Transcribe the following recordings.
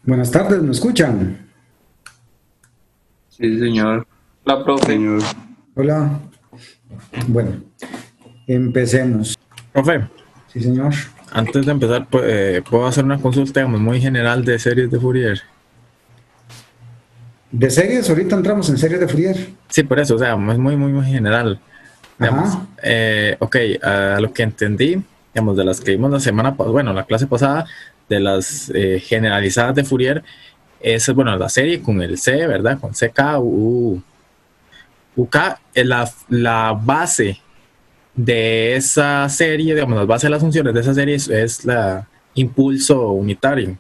Buenas tardes, ¿me escuchan? Sí, señor. La profe. Señor, Hola. Bueno, empecemos. profe, Sí, señor. antes de empezar, puedo hacer una consulta digamos, muy general de series de Fourier. De series, ahorita entramos en series de Fourier. Sí, por eso, o sea, es muy general. Digamos, Ajá. ok, a lo que entendí, digamos, de las que vimos la semana pasada, bueno, la clase pasada, de las generalizadas de Fourier, esa es, bueno, la serie con el C, ¿verdad? Con CK, UK, la base de esa serie, digamos, la base de las funciones de esa serie es la impulso unitario.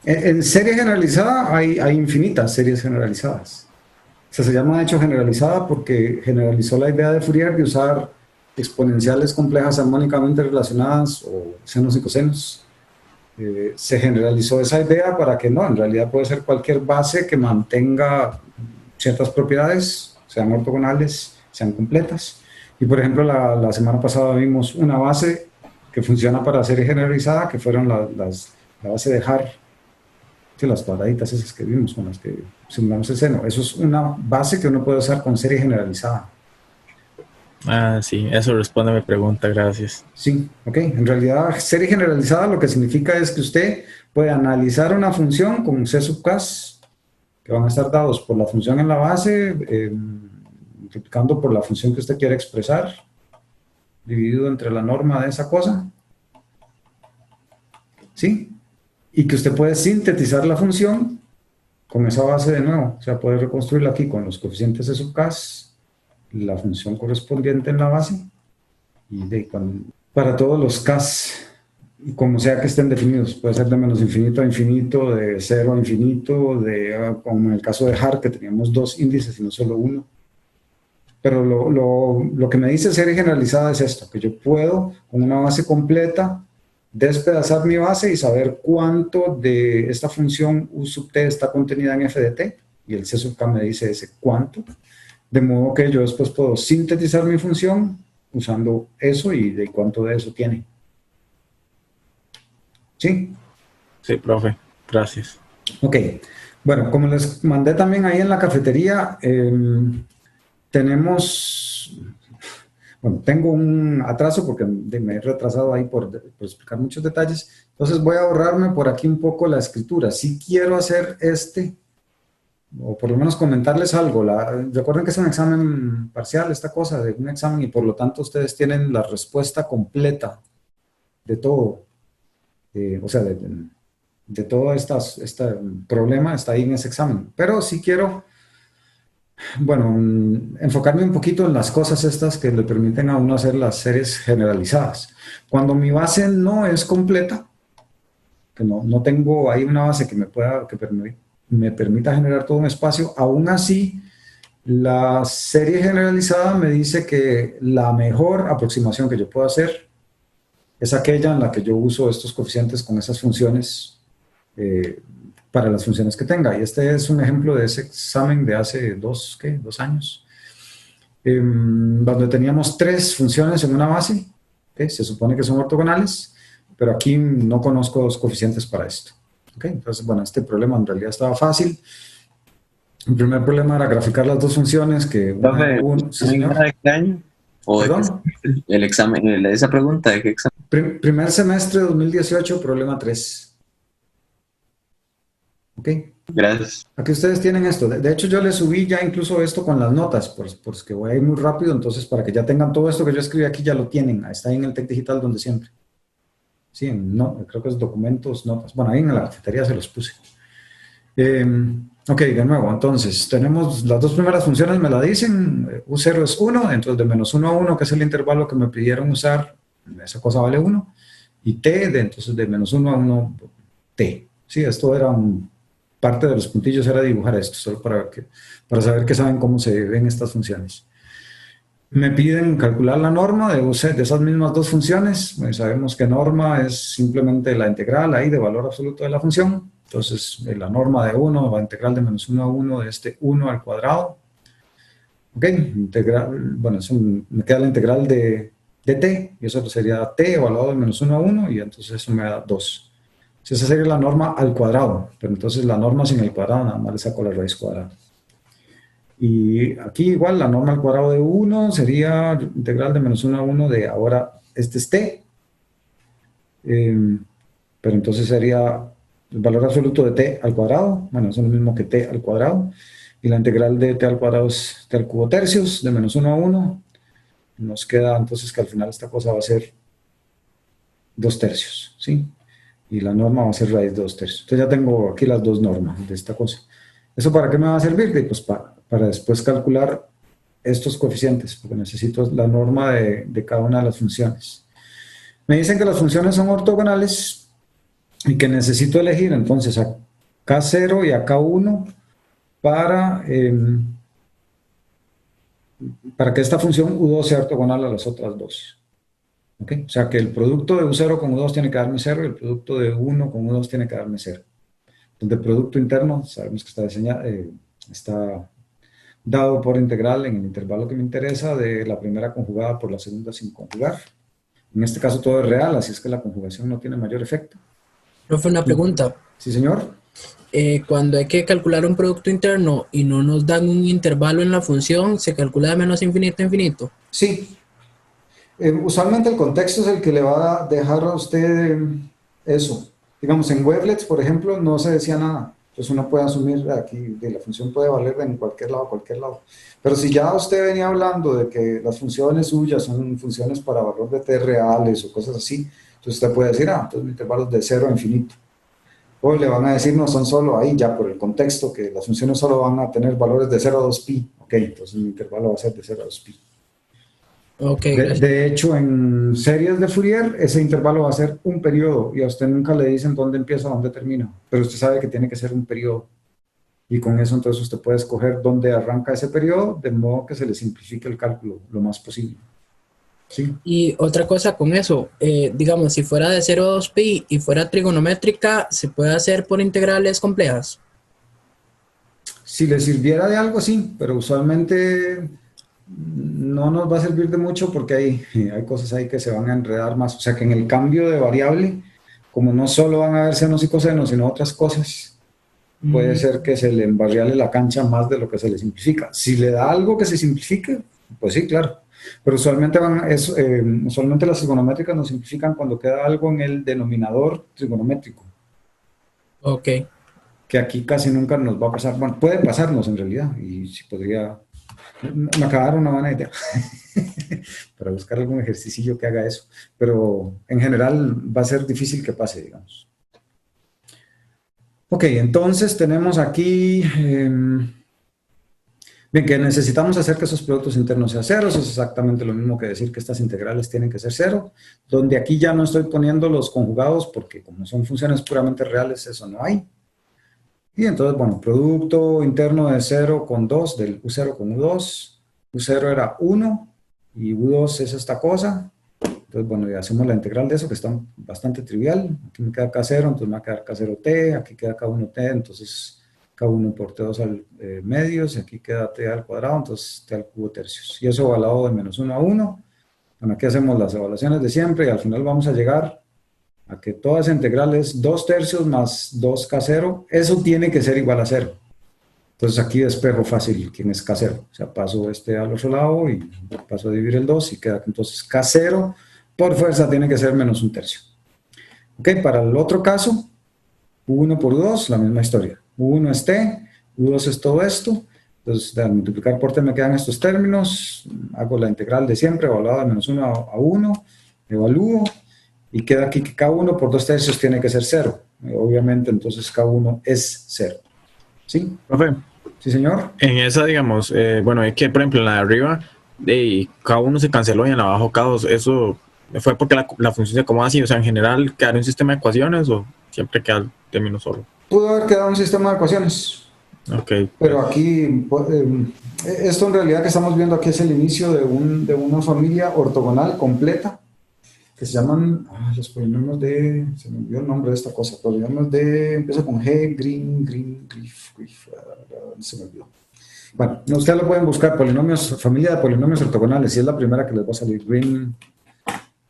En serie generalizada hay infinitas series generalizadas. O sea, se llama de hecho generalizada porque generalizó la idea de Fourier de usar exponenciales complejas armónicamente relacionadas o senos y cosenos. Se generalizó esa idea para que no, en realidad puede ser cualquier base que mantenga ciertas propiedades, sean ortogonales, sean completas. Y por ejemplo, la semana pasada vimos una base que funciona para serie generalizada, que fueron la base de Haar, que las cuadraditas esas que vimos con las que simulamos el seno. Eso es una base que uno puede usar con serie generalizada. Ah, sí, eso responde a mi pregunta, gracias. Sí, ok. En realidad, serie generalizada lo que significa es que usted puede analizar una función con C sub k, que van a estar dados por la función en la base, multiplicando por la función que usted quiere expresar, dividido entre la norma de esa cosa, ¿sí? Y que usted puede sintetizar la función con esa base de nuevo, o sea, puede reconstruirla aquí con los coeficientes de sub k, la función correspondiente en la base, y para todos los k, como sea que estén definidos, puede ser de menos infinito a infinito, de cero a infinito, como en el caso de Haar, que teníamos dos índices y no solo uno. Pero lo que me dice serie generalizada es esto, que yo puedo, con una base completa, despedazar mi base y saber cuánto de esta función U sub t está contenida en f de t, y el C sub k me dice ese cuánto, de modo que yo después puedo sintetizar mi función usando eso y de cuánto de eso tiene. ¿Sí? Sí, profe, gracias. Ok. Bueno, como les mandé también ahí en la cafetería, tenemos, bueno, tengo un atraso porque me he retrasado ahí por explicar muchos detalles, entonces voy a ahorrarme por aquí un poco la escritura. Si quiero hacer o por lo menos comentarles algo, recuerden que es un examen parcial, esta cosa de un examen, y por lo tanto ustedes tienen la respuesta completa de todo, o sea, de todo este problema está ahí en ese examen. Pero si quiero, bueno, enfocarme un poquito en las cosas estas que le permiten a uno hacer las series generalizadas. Cuando mi base no es completa, que no tengo ahí una base que me permita generar todo un espacio, aún así, la serie generalizada me dice que la mejor aproximación que yo puedo hacer es aquella en la que yo uso estos coeficientes con esas funciones eh, para las funciones que tenga. Y este es un ejemplo de ese examen de hace dos años, donde teníamos tres funciones en una base, ¿okay? Se supone que son ortogonales, pero aquí no conozco los coeficientes para esto. ¿Okay? Entonces, bueno, este problema en realidad estaba fácil. El primer problema era graficar las dos funciones, que una era Profe, ¿el 1, sí examen era señor, de qué año? ¿O de qué perdón, semestre? El examen, esa pregunta de qué examen. primer semestre de 2018, problema 3. ¿Ok? Gracias. Aquí ustedes tienen esto. De hecho, yo les subí ya incluso esto con las notas, por que voy a ir muy rápido, entonces para que ya tengan todo esto que yo escribí aquí, ya lo tienen. Está ahí en el TEC Digital donde siempre. Sí, no, creo que es documentos, notas. Bueno, ahí en la cafetería se los puse. Eh, ok, de nuevo, entonces tenemos las dos primeras funciones, me la dicen. U0 es 1, entonces de menos 1 a 1, que es el intervalo que me pidieron usar, esa cosa vale 1. Y t, entonces de menos 1 a 1, t. Sí, esto era parte de los puntillos, era dibujar esto, solo para saber que saben cómo se ven estas funciones. Me piden calcular la norma de esas mismas dos funciones. Pues sabemos que norma es simplemente la integral ahí de valor absoluto de la función. Entonces, la norma de 1, la integral de menos 1 a 1 de este 1 al cuadrado. Ok, bueno, eso me queda la integral de t, y eso sería t evaluado de menos 1 a 1, y entonces eso me da 2. Esa sería la norma al cuadrado, pero entonces la norma sin el cuadrado nada más le saco la raíz cuadrada. Y aquí igual la norma al cuadrado de 1 sería integral de menos 1 a 1 de ahora, este es t, pero entonces sería el valor absoluto de t al cuadrado, bueno, eso es lo mismo que t al cuadrado, y la integral de t al cuadrado es t al cubo tercios, de menos 1 a 1, nos queda entonces que al final esta cosa va a ser 2 tercios, ¿sí? Y la norma va a ser raíz de 2 tercios. Entonces ya tengo aquí las dos normas de esta cosa. ¿Eso para qué me va a servir? Pues para después calcular estos coeficientes, porque necesito la norma de cada una de las funciones. Me dicen que las funciones son ortogonales y que necesito elegir entonces a K0 y a K1 para que esta función U2 sea ortogonal a las otras dos. ¿Okay? O sea que el producto de U0 con U2 tiene que darme 0 y el producto de U1 con U2 tiene que darme 0. Entonces el producto interno sabemos que está dado por integral en el intervalo que me interesa de la primera conjugada por la segunda sin conjugar. En este caso todo es real, así es que la conjugación no tiene mayor efecto. Profe, una pregunta. Sí, señor. Cuando hay que calcular un producto interno y no nos dan un intervalo en la función, ¿se calcula de menos infinito a infinito? Sí. Usualmente el contexto es el que le va a dejar a usted eso. Digamos, en Wavelets, por ejemplo, no se decía nada. Entonces uno puede asumir aquí que la función puede valer en cualquier lado. Pero si ya usted venía hablando de que las funciones suyas son funciones para valor de t reales o cosas así, entonces usted puede decir, entonces mi intervalo es de 0 a infinito. O le van a decir, no, son solo ahí, ya por el contexto, que las funciones solo van a tener valores de 0 a 2pi. Ok, entonces mi intervalo va a ser de 0 a 2pi. Okay, de hecho, en series de Fourier, ese intervalo va a ser un periodo y a usted nunca le dicen dónde empieza, dónde termina, pero usted sabe que tiene que ser un periodo. Y con eso entonces usted puede escoger dónde arranca ese periodo, de modo que se le simplifique el cálculo lo más posible. ¿Sí? Y otra cosa con eso, digamos, si fuera de 0 a 2pi y fuera trigonométrica, ¿se puede hacer por integrales complejas? Si le sirviera de algo, sí, pero usualmente no nos va a servir de mucho porque hay cosas ahí que se van a enredar más. O sea que en el cambio de variable, como no solo van a haber senos y cosenos, sino otras cosas, puede ser que se le embarriale la cancha más de lo que se le simplifica. Si le da algo que se simplifique, pues sí, claro. Pero usualmente, usualmente las trigonométricas nos simplifican cuando queda algo en el denominador trigonométrico. Ok. Que aquí casi nunca nos va a pasar. Bueno, puede pasarnos en realidad, y si podría... Me acabaron una buena idea para buscar algún ejercicio que haga eso, pero en general va a ser difícil que pase, digamos. Ok, entonces tenemos aquí bien, que necesitamos hacer que esos productos internos sean ceros. Es exactamente lo mismo que decir que estas integrales tienen que ser cero, donde aquí ya no estoy poniendo los conjugados porque como son funciones puramente reales, eso no hay. Y entonces, bueno, producto interno de 0 con 2, del U0 con U2. U0 era 1 y U2 es esta cosa. Entonces, bueno, ya hacemos la integral de eso, que está bastante trivial. Aquí me queda K0, entonces me va a quedar K0t, aquí queda K1t, entonces K1 por T2 al medios, y aquí queda T al cuadrado, entonces T al cubo tercios. Y eso evaluado de menos 1 a 1. Bueno, aquí hacemos las evaluaciones de siempre y al final vamos a llegar a que toda esa integral es 2 tercios más 2K0, eso tiene que ser igual a 0. Entonces aquí despejo fácil quién es K0. O sea, paso este al otro lado y paso a dividir el 2 y queda que entonces K0 por fuerza tiene que ser menos 1 tercio. Ok, para el otro caso, U1 por U2, la misma historia. U1 es T, U2 es todo esto. Entonces, al multiplicar por T me quedan estos términos. Hago la integral de siempre, evaluada de menos 1 a 1, evalúo. Y queda aquí que K1 por 2 tercios tiene que ser 0. Obviamente, entonces K1 es 0. ¿Sí? Profe, ¿Sí, señor? en esa, digamos, bueno, es que, por ejemplo, en la de arriba, K1 se canceló y en la de abajo K2, ¿eso fue porque la función se acomoda así? O sea, en general, ¿quedaría un sistema de ecuaciones o siempre queda el término solo? Pudo haber quedado un sistema de ecuaciones. Ok. Pero aquí, esto en realidad que estamos viendo aquí es el inicio de una familia ortogonal completa, que se llaman los polinomios de, se me olvidó el nombre de esta cosa, polinomios de, empieza con G, Griff, se me olvidó. Bueno, ustedes lo pueden buscar, familia de polinomios ortogonales, y es la primera que les va a salir, Green,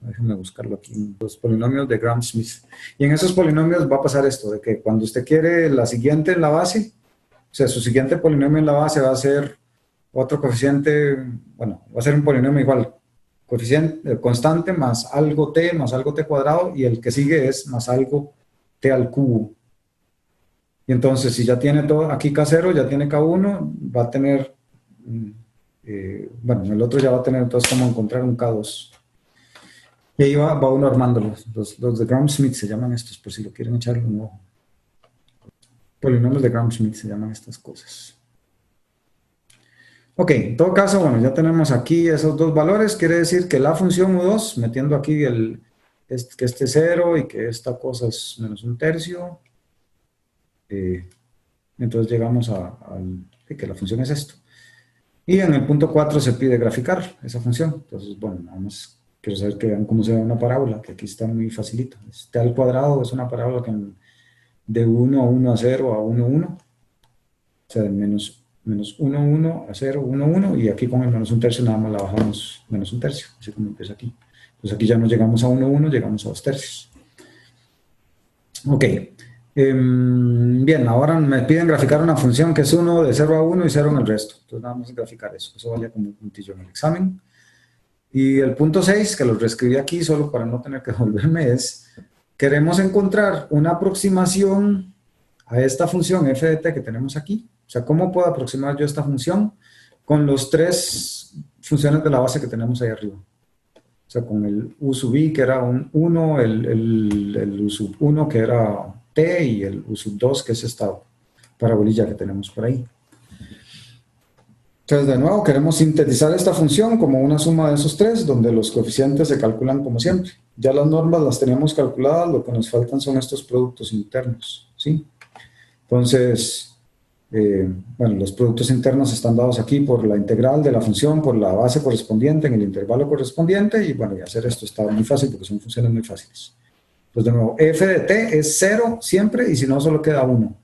Déjenme buscarlo aquí. Los polinomios de Gram-Schmidt. Y en esos polinomios va a pasar esto, de que cuando usted quiere la siguiente en la base, o sea, su siguiente polinomio en la base va a ser otro coeficiente, bueno, va a ser un polinomio igual, coeficiente constante más algo t cuadrado, y el que sigue es más algo t al cubo. Y entonces, si ya tiene todo aquí K0, ya tiene K1, va a tener, bueno, el otro ya va a tener entonces cómo encontrar un K2. Y ahí va uno armándolos. Los de Gram-Schmidt se llaman estos, por si lo quieren echarle un ojo. Polinomios de Gram-Schmidt se llaman estas cosas. Ok, en todo caso, bueno, ya tenemos aquí esos dos valores. Quiere decir que la función U2, metiendo aquí que este 0 y que esta cosa es menos un tercio. Entonces llegamos que la función es esto. Y en el punto 4 se pide graficar esa función. Entonces, bueno, nada más quiero saber que vean cómo se ve una parábola, que aquí está muy facilito. T al cuadrado es una parábola que de 1 a 1 a 0 a 1, 1. O sea, de menos 1, 1 a 0, 1, 1. Y aquí con el menos un tercio nada más la bajamos menos un tercio. Así como empieza aquí. Entonces aquí ya no llegamos a 1, 1, llegamos a 2 tercios. Ok. Bien, ahora me piden graficar una función que es 1 de 0 a 1 y 0 en el resto. Entonces nada más graficar eso. Eso vaya como un puntillo en el examen. Y el punto 6, que lo reescribí aquí solo para no tener que devolverme, es: queremos encontrar una aproximación a esta función f de t que tenemos aquí. O sea, ¿cómo puedo aproximar yo esta función con los 3 funciones de la base que tenemos ahí arriba? O sea, con el u sub i, que era un 1, el u sub 1, que era t, y el u sub 2, que es esta parabolilla que tenemos por ahí. Entonces, de nuevo, queremos sintetizar esta función como una suma de esos 3, donde los coeficientes se calculan como siempre. Ya las normas las tenemos calculadas, lo que nos faltan son estos productos internos, ¿sí? Entonces, bueno, los productos internos están dados aquí por la integral de la función, por la base correspondiente en el intervalo correspondiente, y bueno, y hacer esto está muy fácil porque son funciones muy fáciles. Pues de nuevo, f de t es 0 siempre, y si no, solo queda 1.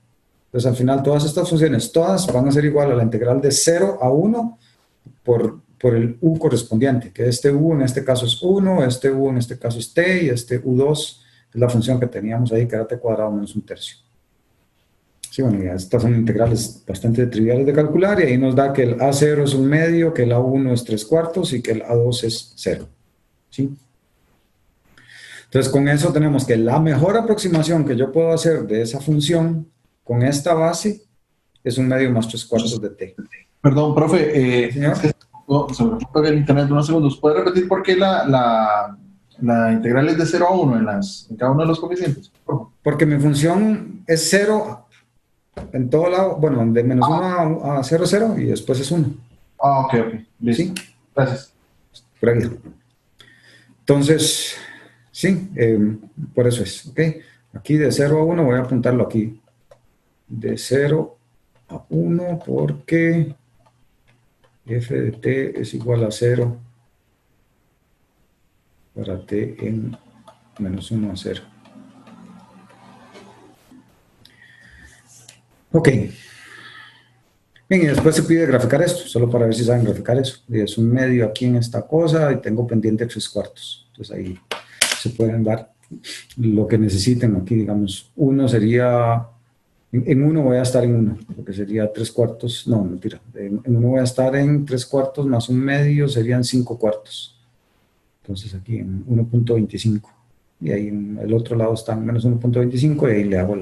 Entonces, al final, todas estas funciones, todas van a ser igual a la integral de 0 a 1 por el u correspondiente, que este u en este caso es 1, este u en este caso es t, y este u2 es la función que teníamos ahí, que era t cuadrado menos un tercio. Sí, bueno, ya estas son integrales bastante triviales de calcular, y ahí nos da que el a0 es un medio, que el a1 es 3/4 y que el a2 es 0. ¿Sí? Entonces, con eso tenemos que la mejor aproximación que yo puedo hacer de esa función con esta base es un medio más 3/4 de t. Perdón, profe, ¿Señor? es que se me fue el internet unos segundos. ¿Puede repetir por qué la integral es de 0 a 1 en cada uno de los coeficientes? Por favor. Porque mi función es 0 en todo lado, bueno, de menos 1 a 0, 0, y después es 1. Ah, ok, listo. ¿Sí? Gracias. Por ahí. Entonces, sí, por eso es, ¿ok? Aquí de 0 a 1 voy a apuntarlo aquí. De 0 a 1 porque f de t es igual a 0 para t en menos 1 a 0. Ok. Bien, y después se pide graficar esto, solo para ver si saben graficar eso. Y es un medio aquí en esta cosa y tengo pendiente 3/4. Entonces ahí se pueden dar lo que necesiten. Aquí, digamos, 1 sería... En 1 voy a estar en 1, porque sería 3/4, no, mentira. En 1 voy a estar en 3/4 más un medio, serían 5/4. Entonces aquí en 1.25. Y ahí en el otro lado está en menos 1.25 y ahí le hago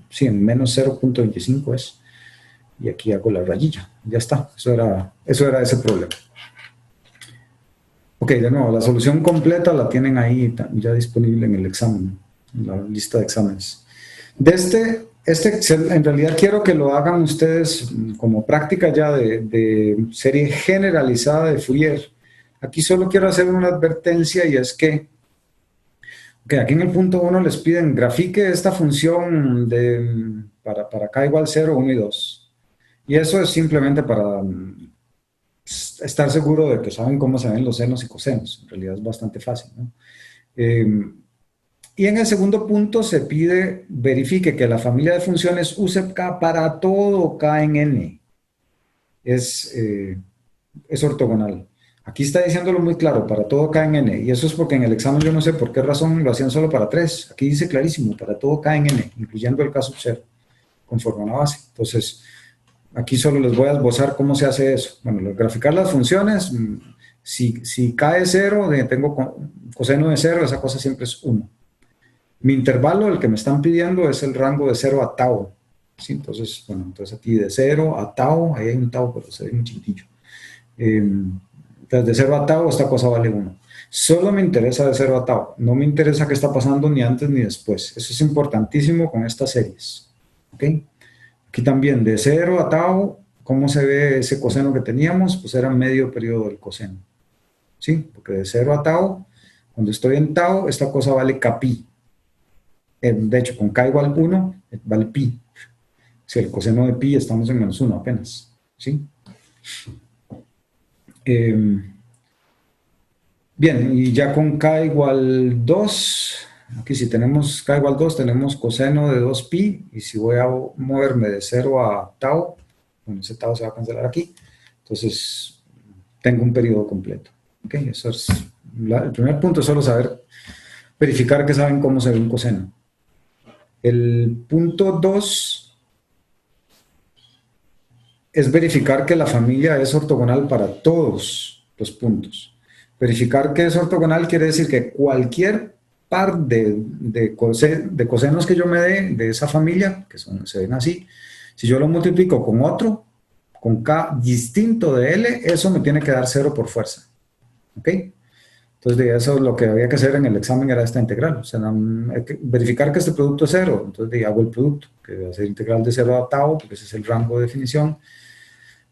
sí, en menos 0.25 es. Y aquí hago la rayilla. Ya está. Eso era ese problema. Ok, de nuevo, la solución completa la tienen ahí ya disponible en el examen, en la lista de exámenes. De en realidad quiero que lo hagan ustedes como práctica ya de serie generalizada de Fourier. Aquí solo quiero hacer una advertencia, y es que aquí en el punto 1 les piden grafique esta función para k igual 0, 1 y 2. Y eso es simplemente para estar seguro de que saben cómo se ven los senos y cosenos. En realidad es bastante fácil, ¿no? Y en el segundo punto se pide verifique que la familia de funciones U sub k para todo k en n es ortogonal. Aquí está diciéndolo muy claro, para todo K en N, y eso es porque en el examen yo no sé por qué razón lo hacían solo para 3. Aquí dice clarísimo, para todo K en N, incluyendo el K sub 0, conforme a una base. Entonces, aquí solo les voy a esbozar cómo se hace eso. Bueno, graficar las funciones, si K es 0, tengo coseno de 0, esa cosa siempre es 1. Mi intervalo, el que me están pidiendo, es el rango de 0 a tau. ¿Sí? Entonces, bueno, entonces aquí de 0 a tau, ahí hay un tau, pero se ve muy chiquitillo. Entonces, de 0 a tau, esta cosa vale 1. Solo me interesa de 0 a tau. No me interesa qué está pasando ni antes ni después. Eso es importantísimo con estas series. ¿Ok? Aquí también, de 0 a tau, ¿cómo se ve ese coseno que teníamos? Pues era medio periodo del coseno. ¿Sí? Porque de 0 a tau, cuando estoy en tau, esta cosa vale kpi. De hecho, con k igual 1, vale pi. Si el coseno de pi estamos en menos 1 apenas. ¿Sí? Bien, y ya con k igual 2, aquí si tenemos k igual 2, tenemos coseno de 2pi, y si voy a moverme de 0 a tau, bueno, ese tau se va a cancelar aquí, entonces tengo un periodo completo. ¿Ok? Eso es el primer punto, es solo saber, verificar que saben cómo se ve un coseno. El punto 2 es verificar que la familia es ortogonal para todos los puntos. Verificar que es ortogonal quiere decir que cualquier par de cosenos que yo me dé de esa familia, que se ven así, si yo lo multiplico con otro, con k distinto de L, eso me tiene que dar 0 por fuerza. ¿Ok? Entonces, eso es lo que había que hacer en el examen, era esta integral. O sea, hay que verificar que este producto es 0. Entonces, hago el producto, que va a ser integral de 0 a tau, porque ese es el rango de definición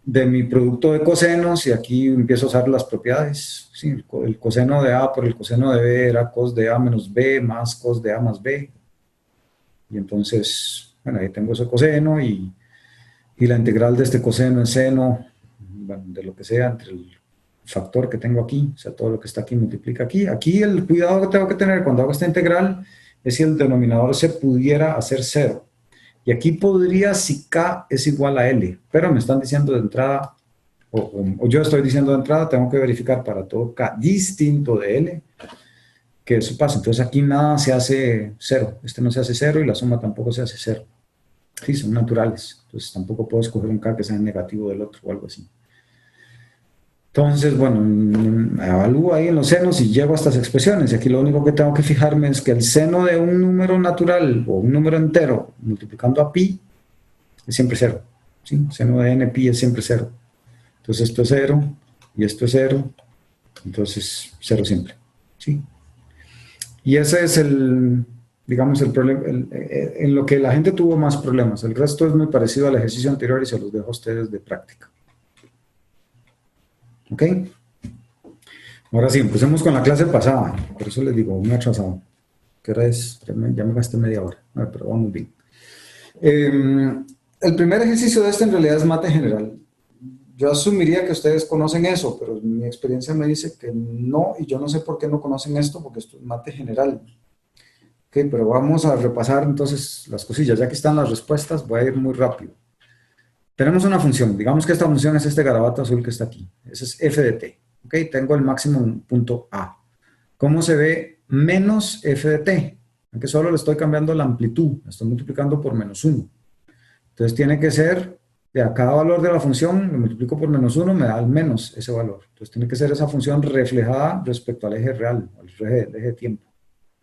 de mi producto de cosenos, y aquí empiezo a usar las propiedades. Sí, el coseno de A por el coseno de B era cos de A menos B más cos de A más B. Y entonces, bueno, ahí tengo ese coseno, y la integral de este coseno en seno, bueno, de lo que sea, entre el factor que tengo aquí, o sea, todo lo que está aquí multiplica aquí. Aquí el cuidado que tengo que tener cuando hago esta integral es si el denominador se pudiera hacer 0. Y aquí podría si k es igual a L, pero me están diciendo de entrada, o yo estoy diciendo de entrada, tengo que verificar para todo k distinto de L, que eso pasa. Entonces aquí nada se hace 0, este no se hace 0 y la suma tampoco se hace 0. Sí, son naturales, entonces tampoco puedo escoger un k que sea negativo del otro o algo así. Entonces, bueno, evalúo ahí en los senos y llego a estas expresiones. Y aquí lo único que tengo que fijarme es que el seno de un número natural o un número entero multiplicando a pi es siempre 0. ¿Sí? El seno de n pi es siempre 0. Entonces esto es 0 y esto es 0. Entonces 0 siempre. ¿Sí? Y ese es el, digamos, el problema, en lo que la gente tuvo más problemas. El resto es muy parecido al ejercicio anterior y se los dejo a ustedes de práctica. ¿Ok? Ahora sí, empecemos con la clase pasada. Por eso les digo, muy atrasado. ¿Qué hora es? Ya me gasté media hora. A ver, pero vamos bien. El primer ejercicio de este en realidad es mate general. Yo asumiría que ustedes conocen eso, pero mi experiencia me dice que no, y yo no sé por qué no conocen esto, porque esto es mate general. Ok, pero vamos a repasar entonces las cosillas. Ya que están las respuestas, voy a ir muy rápido. Tenemos una función, digamos que esta función es este garabato azul que está aquí, ese es f de t, ¿ok? Tengo el máximo en punto A. ¿Cómo se ve menos f de t? Aunque solo le estoy cambiando la amplitud, la estoy multiplicando por menos 1. Entonces tiene que ser, a cada valor de la función, lo multiplico por menos 1, me da al menos ese valor. Entonces tiene que ser esa función reflejada respecto al eje real, al eje de tiempo,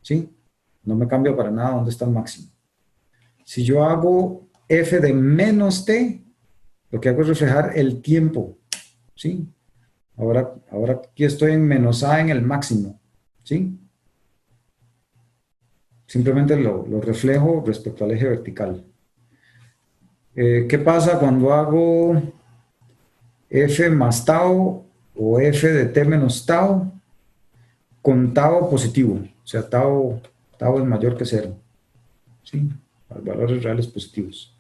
¿sí? No me cambia para nada dónde está el máximo. Si yo hago f de menos t, lo que hago es reflejar el tiempo, ¿sí? Ahora aquí estoy en menos a en el máximo, ¿sí? Simplemente lo reflejo respecto al eje vertical. ¿Qué pasa cuando hago f más tau o f de t menos tau con tau positivo? O sea, tau es mayor que 0, ¿sí? Valores reales positivos.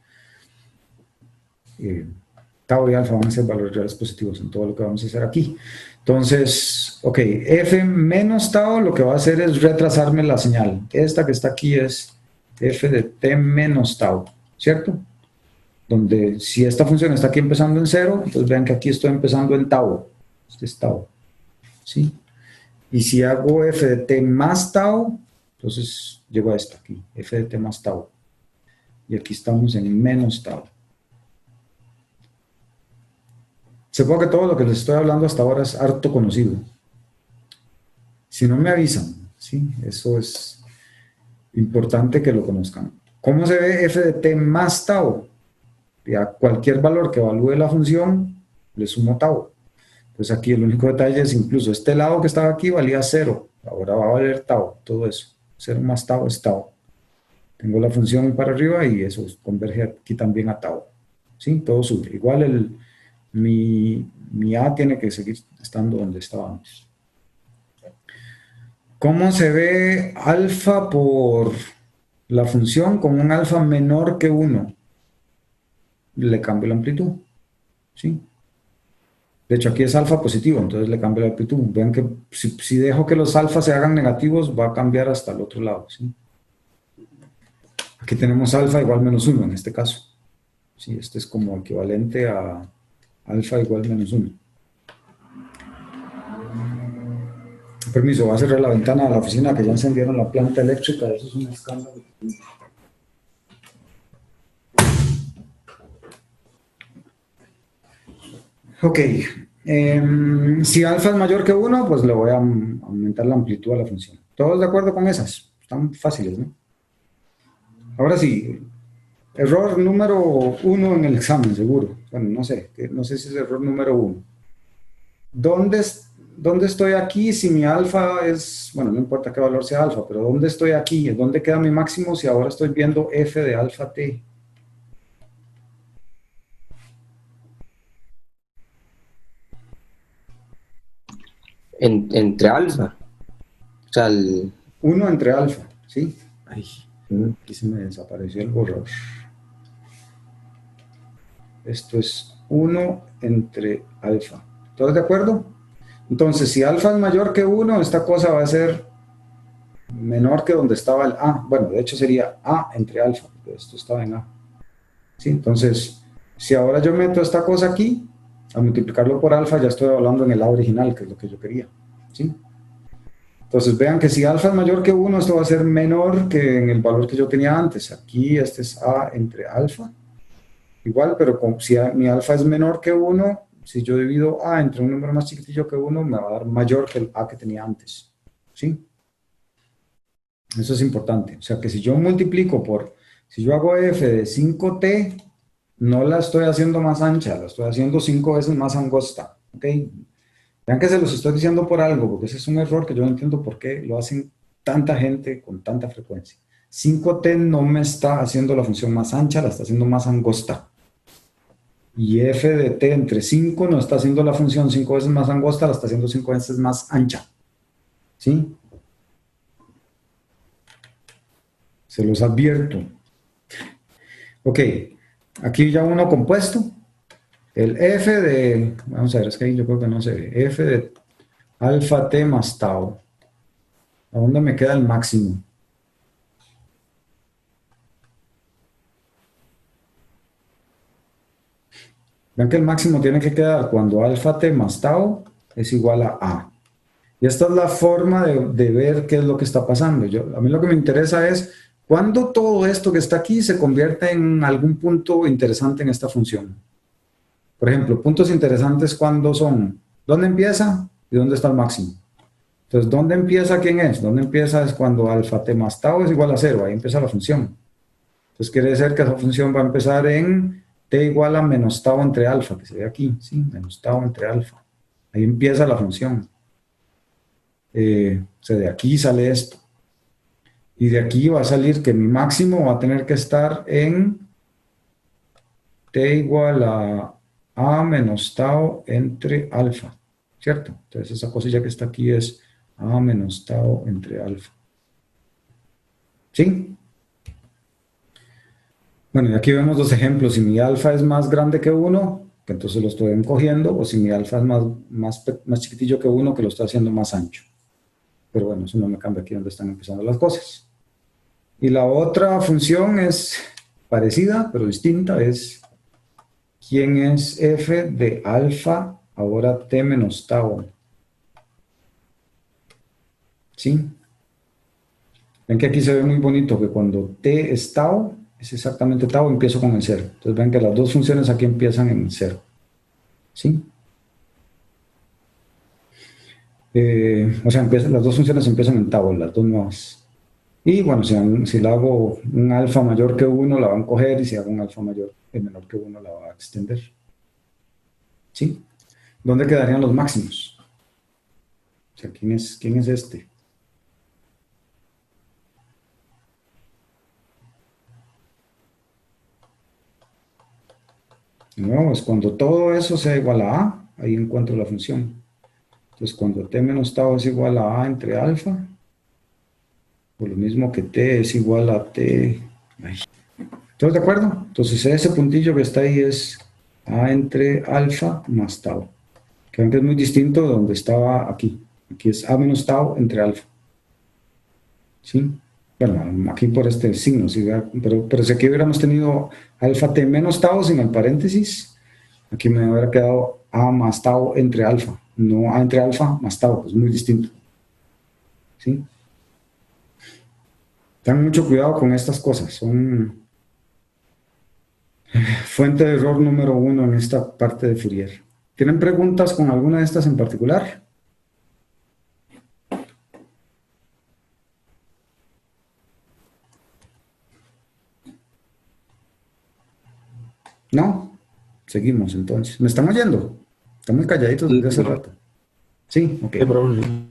Tau y alfa van a ser valores reales positivos en todo lo que vamos a hacer aquí. Entonces, ok, f menos tau lo que va a hacer es retrasarme la señal. Esta que está aquí es f de t menos tau, ¿cierto? Donde si esta función está aquí empezando en 0, entonces vean que aquí estoy empezando en tau. Este es tau. ¿sí? Y si hago f de t más tau, entonces llego a esto aquí, f de t más tau. Y aquí estamos en menos tau. Supongo que todo lo que les estoy hablando hasta ahora es harto conocido. Si no me avisan, ¿sí? Eso es importante que lo conozcan. ¿Cómo se ve f de t más tau? Y a cualquier valor que evalúe la función, le sumo tau. Entonces aquí el único detalle es incluso este lado que estaba aquí valía 0. Ahora va a valer tau, todo eso. 0 más tau es tau. Tengo la función para arriba y eso converge aquí también a tau. ¿Sí? Todo sube. Igual mi A tiene que seguir estando donde estaba antes. ¿Cómo se ve alfa por la función con un alfa menor que 1? Le cambio la amplitud. ¿Sí? De hecho, aquí es alfa positivo, entonces le cambio la amplitud. Vean que si dejo que los alfas se hagan negativos, va a cambiar hasta el otro lado. ¿Sí? Aquí tenemos alfa igual menos 1 en este caso. ¿Sí? Este es como equivalente a alfa igual menos 1. Permiso, voy a cerrar la ventana de la oficina que ya encendieron la planta eléctrica. Eso es un escándalo. Ok, si alfa es mayor que 1, pues le voy a aumentar la amplitud a la función. ¿Todos de acuerdo con esas? Están fáciles, ¿no? Ahora sí, error número 1 en el examen, seguro. Bueno, no sé si es error número 1. ¿Dónde estoy aquí si mi alfa es, bueno, no importa qué valor sea alfa, pero ¿dónde estoy aquí? ¿Dónde queda mi máximo si ahora estoy viendo f de alfa t? Entre alfa. O sea, 1 entre alfa, ¿sí? Ay, aquí se me desapareció el borrador. Esto es 1 entre alfa. ¿Todos de acuerdo? Entonces, si alfa es mayor que 1, esta cosa va a ser menor que donde estaba el A. Bueno, de hecho sería A entre alfa, porque esto estaba en A. ¿Sí? Entonces, si ahora yo meto esta cosa aquí, a multiplicarlo por alfa, ya estoy hablando en el A original, que es lo que yo quería. ¿Sí? Entonces, vean que si alfa es mayor que 1, esto va a ser menor que en el valor que yo tenía antes. Aquí este es A entre alfa. Igual, pero si mi alfa es menor que 1, si yo divido A entre un número más chiquitillo que 1, me va a dar mayor que el A que tenía antes. ¿Sí? Eso es importante. O sea, que si yo multiplico si yo hago f de 5t, no la estoy haciendo más ancha, la estoy haciendo 5 veces más angosta. ¿Ok? Vean que se los estoy diciendo por algo, porque ese es un error que yo no entiendo por qué lo hacen tanta gente con tanta frecuencia. 5t no me está haciendo la función más ancha, la está haciendo más angosta. Y f de t entre 5 no está haciendo la función 5 veces más angosta, la está haciendo 5 veces más ancha. ¿Sí? Se los advierto. Ok, aquí ya uno compuesto. El f de, vamos a ver, es que ahí yo creo que no se ve. F de alfa t más tau. ¿A dónde me queda el máximo? Vean que el máximo tiene que quedar cuando alfa t más tau es igual a A. Y esta es la forma de ver qué es lo que está pasando. A mí lo que me interesa es cuándo todo esto que está aquí se convierte en algún punto interesante en esta función. Por ejemplo, puntos interesantes cuando son, ¿dónde empieza y dónde está el máximo? Entonces, ¿dónde empieza quién es? ¿Dónde empieza es cuando alfa t más tau es igual a 0? Ahí empieza la función. Entonces, quiere decir que esa función va a empezar en t igual a menos tau entre alfa, que se ve aquí, ¿sí? Menos tau entre alfa. Ahí empieza la función. O sea, de aquí sale esto. Y de aquí va a salir que mi máximo va a tener que estar en t igual a menos tau entre alfa, ¿cierto? Entonces esa cosilla que está aquí es a menos tau entre alfa. ¿Sí? Bueno, y aquí vemos dos ejemplos. Si mi alfa es más grande que 1, que entonces lo estoy encogiendo, o si mi alfa es más chiquitillo que 1, que lo estoy haciendo más ancho. Pero bueno, eso no me cambia aquí donde están empezando las cosas. Y la otra función es parecida, pero distinta, es ¿quién es f de alfa ahora t menos tau? ¿sí? Ven que aquí se ve muy bonito que cuando t es tau, es exactamente tau, empiezo con el 0. Entonces ven que las dos funciones aquí empiezan en 0, ¿sí? O sea, las dos funciones empiezan en tau, las dos nuevas. Y bueno, si le hago un alfa mayor que 1, la va a encoger, y si hago un alfa menor que 1, la va a extender. ¿Sí? ¿Dónde quedarían los máximos? O sea, ¿quién es este? De nuevo, es cuando todo eso sea igual a A, ahí encuentro la función. Entonces, cuando t menos tau es igual a A entre alfa, por lo mismo que t es igual a t. Ay. ¿Todos de acuerdo? Entonces, ese puntillo que está ahí es A entre alfa más tau. Que ven que es muy distinto de donde estaba aquí. Aquí es A menos tau entre alfa. ¿Sí? Bueno, aquí por este signo, ¿sí? Pero si aquí hubiéramos tenido alfa t menos tau sin el paréntesis, aquí me hubiera quedado A más tau entre alfa, no A entre alfa más tau, es muy distinto. ¿Sí? Tengan mucho cuidado con estas cosas, son fuente de error número 1 en esta parte de Fourier. ¿Tienen preguntas con alguna de estas en particular? ¿No? Seguimos entonces. ¿Me están oyendo? Están muy calladitos desde hace rato. Sí, ok.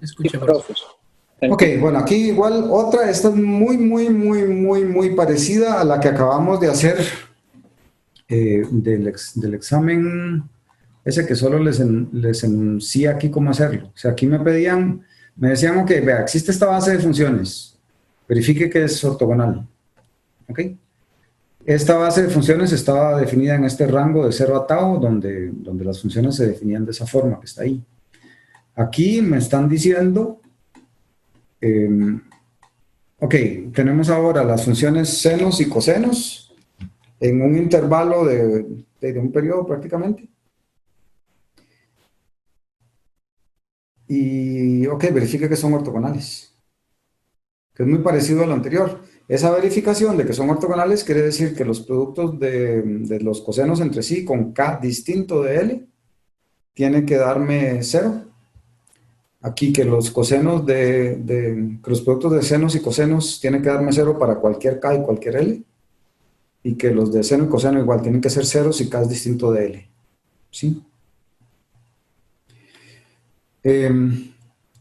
Escucha, Profe. Ok, bueno, aquí igual otra, esta es muy parecida a la que acabamos de hacer del examen ese que solo les enuncié aquí cómo hacerlo. O sea, aquí me decían, ok, vea, existe esta base de funciones, verifique que es ortogonal. Ok. Esta base de funciones estaba definida en este rango de 0 a tau, donde las funciones se definían de esa forma que está ahí. Aquí me están diciendo, ok, tenemos ahora las funciones senos y cosenos en un intervalo de un periodo prácticamente. Y, ok, verifique que son ortogonales, que es muy parecido a lo anterior. Esa verificación de que son ortogonales quiere decir que los productos de los cosenos entre sí con k distinto de L tienen que darme 0. Aquí que los cosenos que los productos de senos y cosenos tienen que darme 0 para cualquier k y cualquier L. Y que los de seno y coseno igual tienen que ser 0 si k es distinto de L. ¿Sí?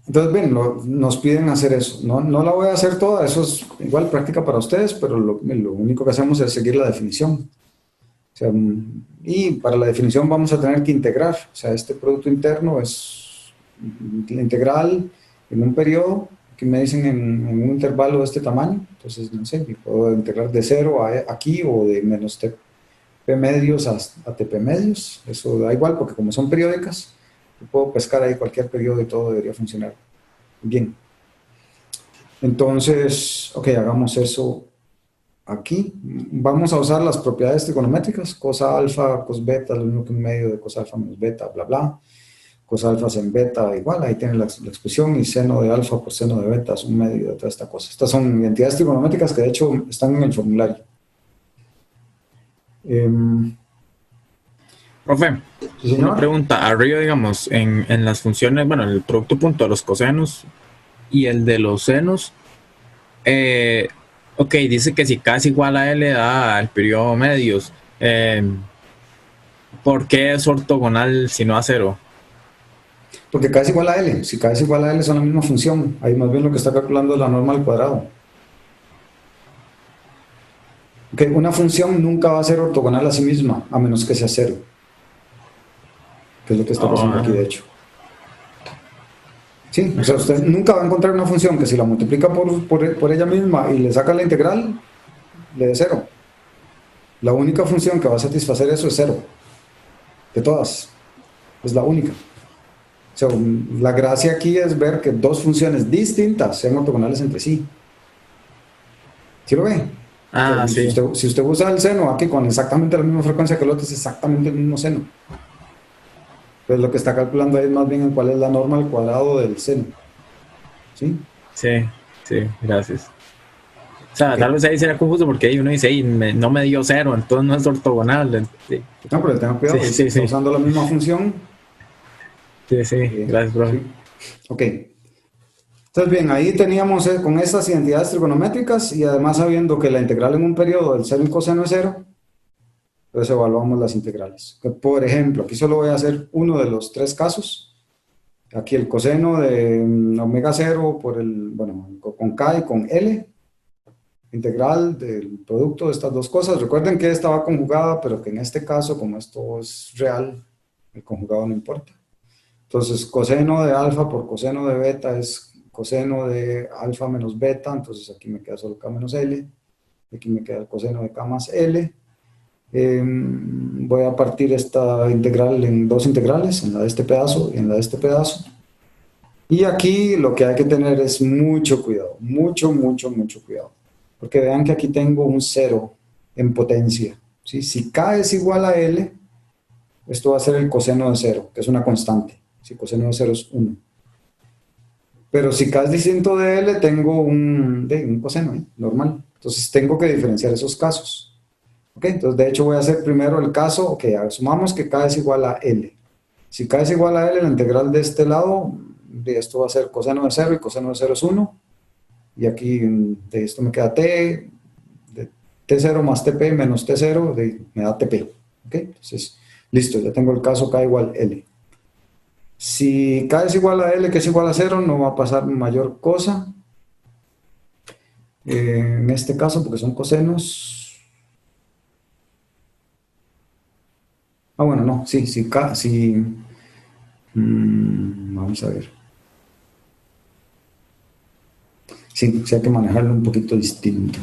Entonces, bien, nos piden hacer eso. No la voy a hacer toda, eso es igual práctica para ustedes, pero lo único que hacemos es seguir la definición. O sea, y para la definición vamos a tener que integrar. O sea, este producto interno es integral en un periodo, que me dicen en un intervalo de este tamaño. Entonces, no sé, puedo integrar de 0 a aquí o de menos tp medios a tp medios. Eso da igual porque como son periódicas, puedo pescar ahí cualquier periodo y todo debería funcionar bien. Entonces, ok, hagamos eso aquí. Vamos a usar las propiedades trigonométricas, cosa alfa, cos beta, lo mismo que un medio de cos alfa menos beta, bla, bla. Cos alfa en beta, igual, ahí tienen la expresión, y seno de alfa por seno de beta es un medio de toda esta cosa. Estas son identidades trigonométricas que de hecho están en el formulario. Profe, ¿Sí, una pregunta. Arriba, digamos, en las funciones, bueno, el producto punto de los cosenos y el de los senos, ok, dice que si k es igual a L da el periodo medios. ¿Por qué es ortogonal si no a 0? Porque k es igual a L. Si k es igual a L son la misma función. Ahí más bien lo que está calculando es la norma al cuadrado. Okay, una función nunca va a ser ortogonal a sí misma, a menos que sea 0. Que es lo que está pasando aquí, de hecho. Sí, o sea, usted nunca va a encontrar una función que si la multiplica por ella misma y le saca la integral, le dé 0. La única función que va a satisfacer eso es 0. De todas. Es la única. O sea, la gracia aquí es ver que dos funciones distintas sean ortogonales entre sí. ¿Sí lo ve? Ah, o sea, sí. si usted usa el seno aquí con exactamente la misma frecuencia que el otro, es exactamente el mismo seno. Entonces lo que está calculando ahí es más bien en cuál es la norma al cuadrado del seno. ¿Sí? Sí, sí, gracias. O sea, tal vez ahí sería confuso porque ahí uno dice, "Ey, no me dio cero, entonces no es ortogonal". Sí, No, pero tengan sí, cuidado, si sí, está sí, usando la misma función. sí, sí, gracias, profe. Sí. Ok. Entonces, bien, ahí teníamos con estas identidades trigonométricas y además sabiendo que la integral en un periodo del seno y coseno es cero, entonces evaluamos las integrales. Por ejemplo, aquí solo voy a hacer uno de los tres casos. Aquí el coseno de omega cero por bueno, con K y con L, integral del producto de estas dos cosas. Recuerden que esta va conjugada, pero que en este caso, como esto es real, el conjugado no importa. Entonces, coseno de alfa por coseno de beta es coseno de alfa menos beta, entonces aquí me queda solo K menos L, aquí me queda el coseno de K más L. Voy a partir esta integral en dos integrales, en la de este pedazo y en la de este pedazo. Y aquí lo que hay que tener es mucho cuidado, mucho, mucho, mucho cuidado. Porque vean que aquí tengo un cero en potencia, ¿sí? Si K es igual a L, esto va a ser el coseno de cero, que es una constante. Si coseno de cero es 1. Pero si K es distinto de L, tengo un coseno normal. Entonces tengo que diferenciar esos casos. ¿Ok? Entonces de hecho voy a hacer primero el caso, ok, asumamos que K es igual a L. Si K es igual a L, la integral de este lado, de esto va a ser coseno de 0 y coseno de 0 es 1. Y aquí de esto me queda T, de T0 más TP menos T0, me da TP. ¿Ok? Entonces, listo, ya tengo el caso K igual L. Si K es igual a L, que es igual a 0, no va a pasar mayor cosa. En este caso, porque son cosenos. Ah, bueno, no, sí, sí, K, sí. Vamos a ver. Sí, sí hay que manejarlo un poquito distinto.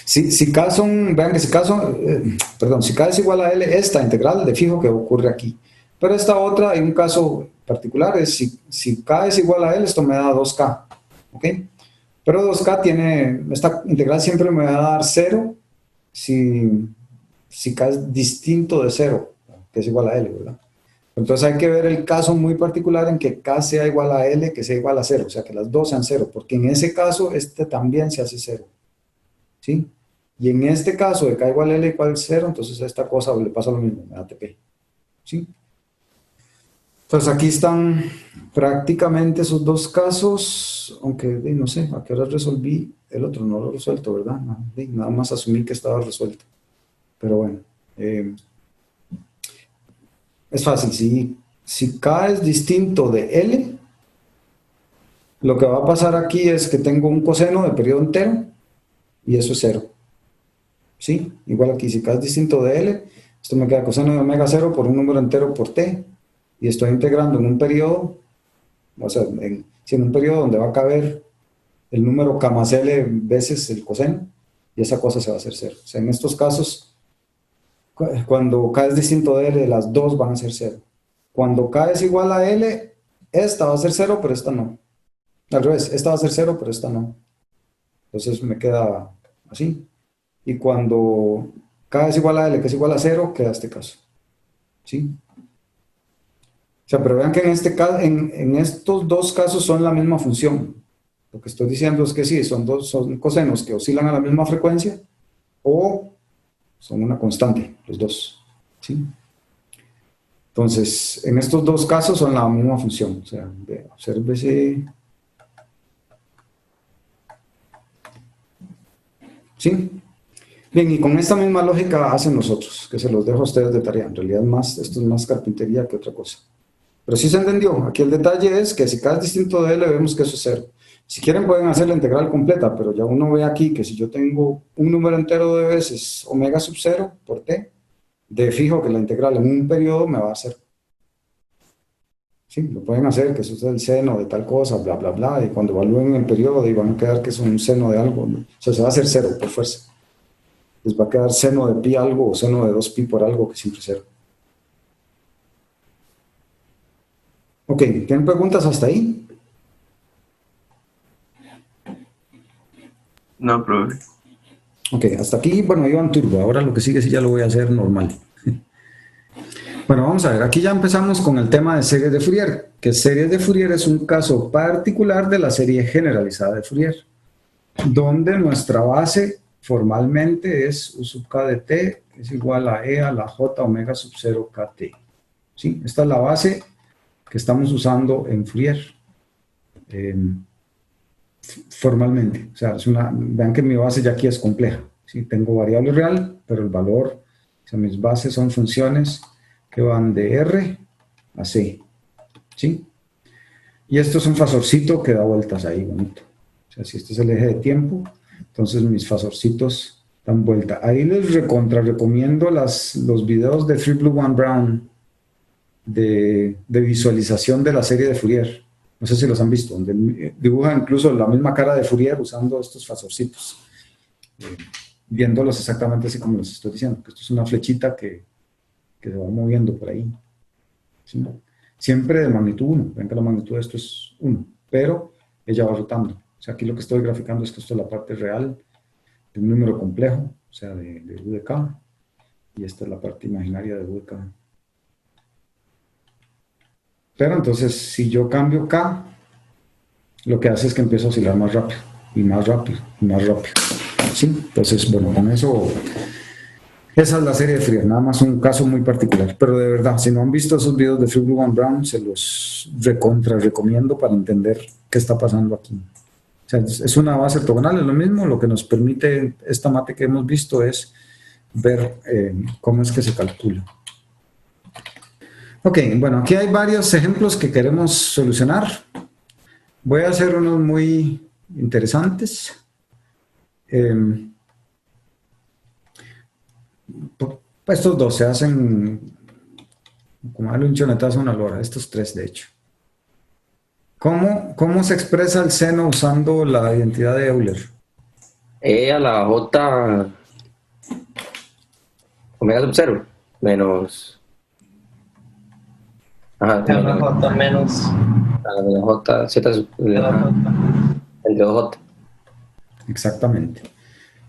Si K son, vean que si K son, perdón, si K es igual a L, esta integral de fijo que ocurre aquí. Pero esta otra, hay un caso particular, es si K es igual a L, esto me da 2K. ¿Ok? Pero 2K tiene, esta integral siempre me va a dar 0 si K es distinto de 0, que es igual a L, ¿verdad? Entonces hay que ver el caso muy particular en que K sea igual a L, que sea igual a 0, o sea, que las dos sean 0, porque en ese caso este también se hace 0, ¿sí? Y en este caso de K igual a L igual a 0, entonces a esta cosa le pasa lo mismo, me da TP, ¿sí? Entonces aquí están prácticamente esos dos casos, aunque no sé, a qué hora resolví el otro, no lo he resuelto, ¿verdad? Nada más asumí que estaba resuelto, pero bueno. Es fácil, si K es distinto de L, lo que va a pasar aquí es que tengo un coseno de periodo entero y eso es 0. ¿Sí? Igual aquí, si K es distinto de L, esto me queda coseno de omega 0 por un número entero por T y estoy integrando en un periodo, o sea, en un periodo donde va a caber el número K más L veces el coseno y esa cosa se va a hacer 0. O sea, en estos casos, cuando K es distinto de L, las dos van a ser 0. Cuando K es igual a L, esta va a ser 0, pero esta no. Al revés, esta va a ser 0, pero esta no. Entonces me queda así. Y cuando K es igual a L, que es igual a 0, queda este caso. ¿Sí? O sea, pero vean que en este caso, en estos dos casos son la misma función. Lo que estoy diciendo es que sí, son cosenos que oscilan a la misma frecuencia o son una constante, los dos. ¿Sí? Entonces, en estos dos casos son la misma función. O sea, obsérvese. ¿Sí? Bien, y con esta misma lógica hacen nosotros, que se los dejo a ustedes de tarea. En realidad esto es más carpintería que otra cosa. Pero sí se entendió. Aquí el detalle es que si K es distinto de L, vemos que eso es 0. Si quieren pueden hacer la integral completa, pero ya uno ve aquí que si yo tengo un número entero de veces omega sub 0 por T, de fijo que la integral en un periodo me va a hacer. Sí, lo pueden hacer, que eso es el seno de tal cosa, bla, bla, bla, y cuando evalúen el periodo y van a quedar que es un seno de algo, ¿no? O sea, se va a hacer 0 por fuerza. Les va a quedar seno de pi algo o seno de 2pi por algo que siempre es 0. Ok, ¿tienen preguntas hasta ahí? No, profe. Ok, hasta aquí, bueno, iban turbo. Ahora lo que sigue sí ya lo voy a hacer normal. Bueno, vamos a ver, aquí ya empezamos con el tema de series de Fourier, que series de Fourier es un caso particular de la serie generalizada de Fourier, donde nuestra base formalmente es U sub k de t es igual a e a la j omega sub 0 kt. ¿Sí? Esta es la base que estamos usando en Fourier. Formalmente, o sea, vean que mi base ya aquí es compleja, ¿sí? Tengo variable real, pero el valor, o sea, mis bases son funciones que van de R a C, ¿sí? Y esto es un fasorcito que da vueltas ahí, bonito. O sea, si este es el eje de tiempo, entonces mis fasorcitos dan vuelta. Ahí les recomiendo los videos de 3 Blue 1 Brown de visualización de la serie de Fourier. No sé si los han visto, donde dibujan incluso la misma cara de Fourier usando estos fasorcitos, viéndolos exactamente así como les estoy diciendo, que esto es una flechita que se va moviendo por ahí. ¿Sí? Siempre de magnitud 1, ven que la magnitud de esto es 1, pero ella va rotando. O sea, aquí lo que estoy graficando es que esto es la parte real de un número complejo, o sea, de U de K, y esta es la parte imaginaria de U de K. Pero entonces, si yo cambio K, lo que hace es que empiezo a oscilar más rápido, y más rápido, y más rápido. ¿Sí? Entonces, bueno, con eso, esa es la serie de Fourier, nada más un caso muy particular. Pero de verdad, si no han visto esos videos de 3 Blue 1 Brown, se los recomiendo para entender qué está pasando aquí. O sea, es una base ortogonal, es lo mismo, lo que nos permite esta mate que hemos visto es ver cómo es que se calcula. Ok, bueno, aquí hay varios ejemplos que queremos solucionar. Voy a hacer unos muy interesantes. Estos dos se hacen como darle un chonetazo a una lora, estos tres de hecho. ¿Cómo se expresa el seno usando la identidad de Euler? E a la J omega sub 0 menos. Ajá, K una J menos a la J, Z sub, J. entre 2J. Exactamente.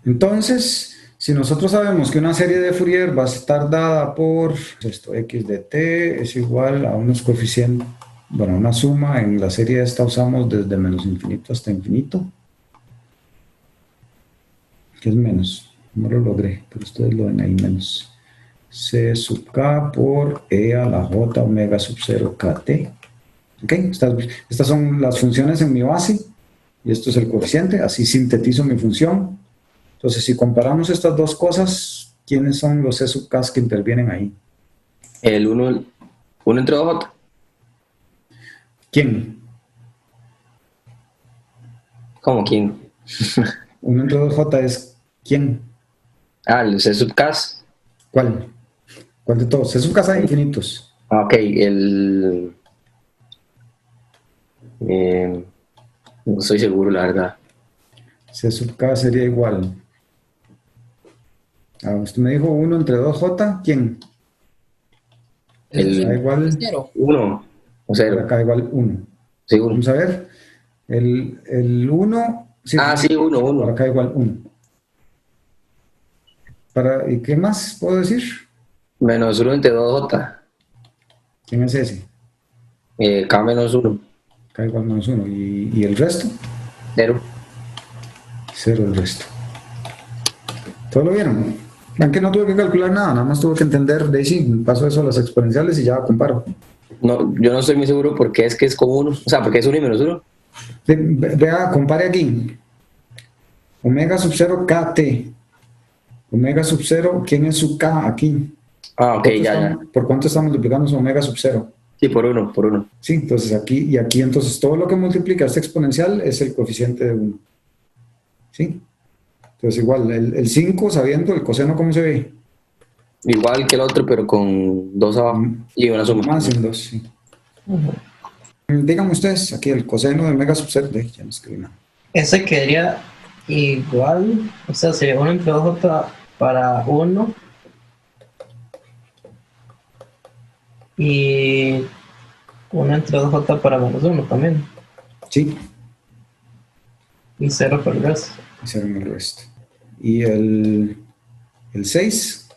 Entonces, si nosotros sabemos que una serie de Fourier va a estar dada por esto, x de t es igual a unos coeficientes, bueno, una suma, en la serie esta usamos desde menos infinito hasta infinito, que es menos, no lo logré, pero ustedes lo ven ahí, menos c sub k por e a la j omega sub 0 kt. ¿Ok? Estas son las funciones en mi base, y esto es el coeficiente, así sintetizo mi función. Entonces, si comparamos estas dos cosas, ¿quiénes son los C sub k que intervienen ahí? El 1 entre 2J. ¿Quién? ¿Cómo quién? 1 entre 2J es ¿quién? Ah, el C sub K. ¿Cuál? ¿Cuál de todos? C sub k hay infinitos. Ah, ok, no estoy seguro, la verdad. C sub k sería igual. Usted me dijo 1 entre 2J, ¿quién? El Da igual 0. 1 o por 0. acá igual 1. Sí, 1. Vamos a ver. El 1, sí, Ah, sí, 1, por 1. acá igual 1. ¿Y qué más puedo decir? Menos 1 entre 2J. ¿Quién es ese? K menos 1. K igual menos 1. ¿Y el resto? 0. 0 el resto. ¿Todo lo vieron? Vean que no tuve que calcular nada más tuve que entender, de sí, paso eso a las exponenciales y ya comparo. No, yo no estoy muy seguro porque es que es como 1. O sea, porque es 1 y menos 1. Vea, compare aquí. Omega sub 0 kt. Omega sub 0, ¿quién es su k aquí? Ah, ok, ya. ¿Por cuánto está multiplicando su omega sub 0? Sí, por 1, por 1. Sí, entonces aquí y aquí, entonces todo lo que multiplica este exponencial es el coeficiente de 1. ¿Sí? Entonces igual, el 5, sabiendo el coseno, ¿cómo se ve? Igual que el otro, pero con 2 abajo y una suma. Más en 2, sí. Díganme ustedes, aquí el coseno de omega sub 0, ya no escribí nada. Ese quedaría igual, o sea, sería 1 entre 2J para 1 y 1 entre 2J para menos 1 también, Sí, y 0 para el resto. hicieron el resto. Y el 6,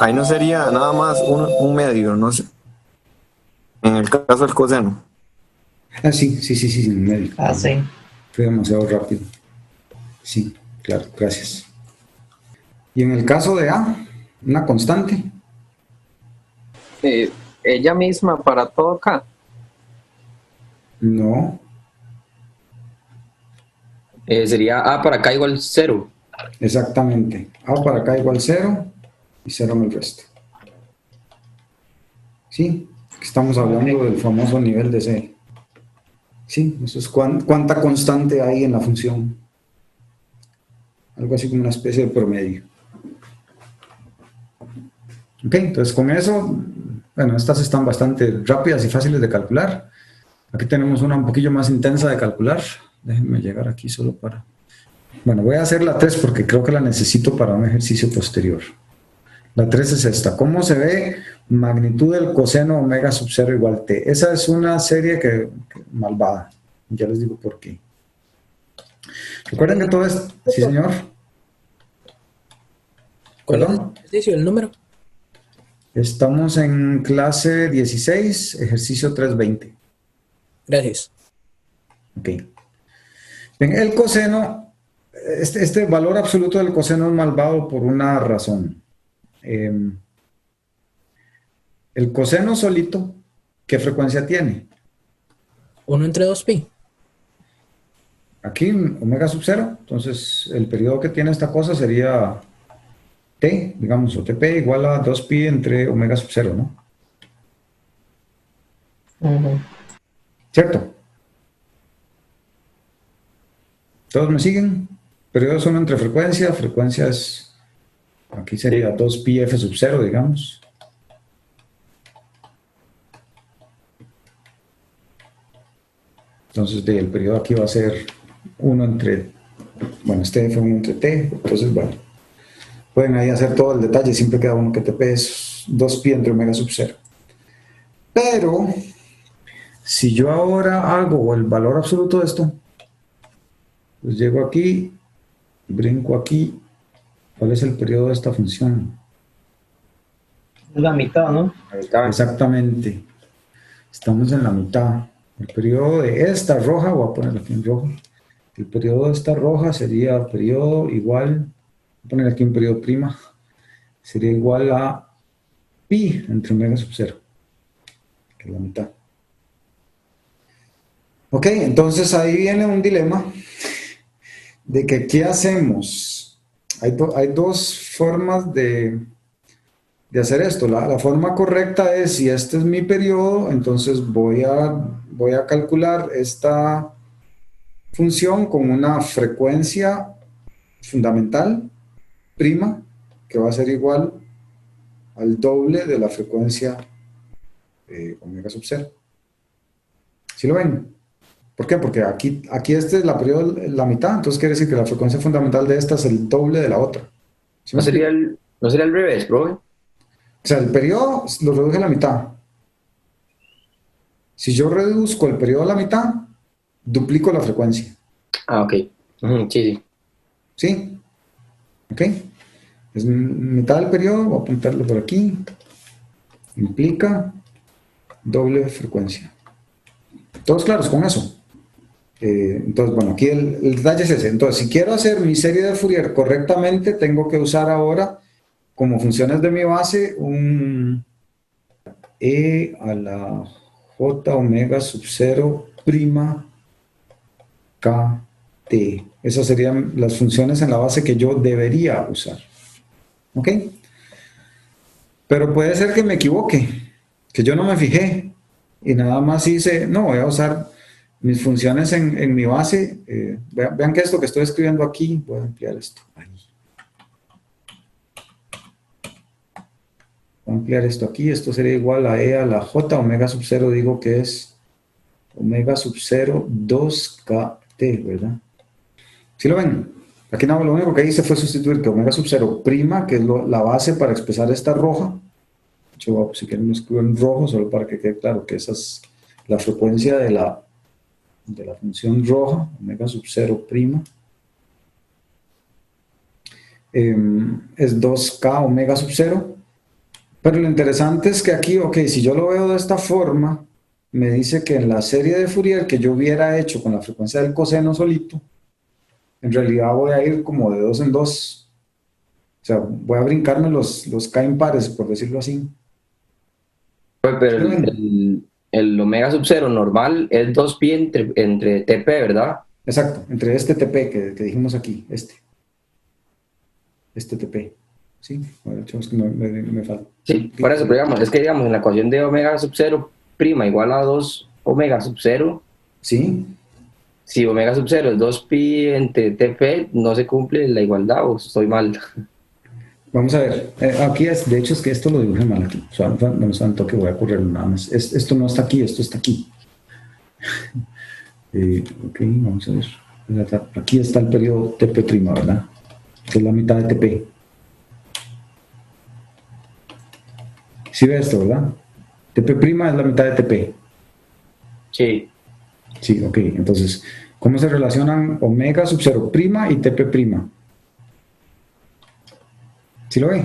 ahí no sería nada más un medio, no sé. En el caso del coseno. Ah, sí, medio. Ah, sí. Fue demasiado rápido. Sí, claro, gracias. Y en el caso de A, una constante. Ella misma para todo acá. No, Sería A para acá igual 0. exactamente. A para acá igual 0 y 0 en el resto. Sí, estamos hablando del famoso nivel de C. Sí, eso es cuánta constante hay en la función. Algo así como una especie de promedio. Ok, entonces con eso, bueno, estas están bastante rápidas y fáciles de calcular. Aquí tenemos una un poquillo más intensa de calcular. Déjenme llegar aquí solo para... Bueno, voy a hacer la 3 porque creo que la necesito para un ejercicio posterior. La 3 es esta. ¿Cómo se ve magnitud del coseno omega sub 0 igual t? Esa es una serie que malvada. Ya les digo por qué. Recuerden que todo es... Sí, señor. ¿Cuál es el ¿Perdón? ejercicio, el número? Estamos en clase 16, ejercicio 320. Gracias. Ok. Bien, el coseno, este valor absoluto del coseno es malvado por una razón. El coseno solito, ¿qué frecuencia tiene? 1 entre 2pi. Aquí, omega sub 0, entonces el periodo que tiene esta cosa sería t, digamos, o tp igual a 2pi entre omega sub 0, ¿no? Ujú. ¿Cierto? ¿Todos me siguen? Periodo es 1 entre frecuencia, frecuencia es, aquí sería 2pi f sub 0, digamos. Entonces, el periodo aquí va a ser 1 entre, bueno, este f 1 entre t, entonces, bueno, pueden ahí hacer todo el detalle, siempre queda uno que tp es 2pi entre omega sub 0. Pero, si yo ahora hago el valor absoluto de esto, pues llego aquí, brinco aquí, ¿cuál es el periodo de esta función? Es la mitad, ¿no? Exactamente, estamos en la mitad. El periodo de esta roja, voy a ponerlo aquí en rojo, el periodo de esta roja sería periodo igual, voy a poner aquí un periodo prima, sería igual a pi entre omega sub 0, que es la mitad. Ok, entonces ahí viene un dilema de que ¿qué hacemos? Hay dos formas de hacer esto. La forma correcta es, si este es mi periodo, entonces voy a calcular esta función con una frecuencia fundamental, prima, que va a ser igual al doble de la frecuencia omega sub 0. ¿Sí lo ven? ¿Por qué? Porque aquí esta es la mitad, entonces quiere decir que la frecuencia fundamental de esta es el doble de la otra. ¿Sí me explico? ¿No sería el revés, profe? O sea, el periodo lo reduje a la mitad. Si yo reduzco el periodo a la mitad, duplico la frecuencia. Ah, ok. Ujú, sí. ¿Sí? ¿Ok? Es mitad del periodo, voy a apuntarlo por aquí. Implica doble frecuencia. ¿Todos claros con eso? Entonces, bueno, aquí el detalle es ese. Entonces, si quiero hacer mi serie de Fourier correctamente, tengo que usar ahora como funciones de mi base un e a la j omega sub 0 prima kt. Esas serían las funciones en la base que yo debería usar. ¿Ok? Pero puede ser que me equivoque, que yo no me fijé y nada más hice, no, voy a usar mis funciones en mi base. Vean que esto que estoy escribiendo aquí, voy a ampliar esto. Ahí. Voy a ampliar esto aquí, esto sería igual a e a la j omega sub 0, digo que es omega sub 0 2kt, ¿verdad? ¿Sí lo ven? Aquí no, lo único que hice fue sustituir que omega sub 0 prima, que es la base para expresar esta roja. Yo, si quieren, lo escribo en rojo, solo para que quede claro que esa es la frecuencia de la función roja, omega sub 0 prima. Es 2k omega sub 0. Pero lo interesante es que aquí, ok, si yo lo veo de esta forma, me dice que en la serie de Fourier que yo hubiera hecho con la frecuencia del coseno solito, en realidad voy a ir como de dos en dos. O sea, voy a brincarme los K impares, por decirlo así. Pues, pero ¿Sí ven? el omega sub 0 normal es 2pi entre TP, ¿verdad? Exacto, entre este TP que dijimos aquí, este TP. Sí, bueno, chavos, que me falta. Sí, por eso, pero digamos, es que digamos, en la ecuación de omega sub 0 prima igual a 2 omega sub 0, Sí, si omega sub 0 es 2pi entre TP, no se cumple la igualdad o estoy mal. vamos a ver. Aquí es, de hecho, es que esto lo dibujé mal aquí. O sea, no tanto que voy a correr nada más. Esto no está aquí, esto está aquí. Ok, vamos a ver. Aquí está el periodo TP', ¿verdad? Que es la mitad de TP. Sí ve esto, ¿verdad? TP' es la mitad de TP. Sí, Sí, ok. Entonces, ¿cómo se relacionan omega sub 0' y TP'? ¿Sí lo ve?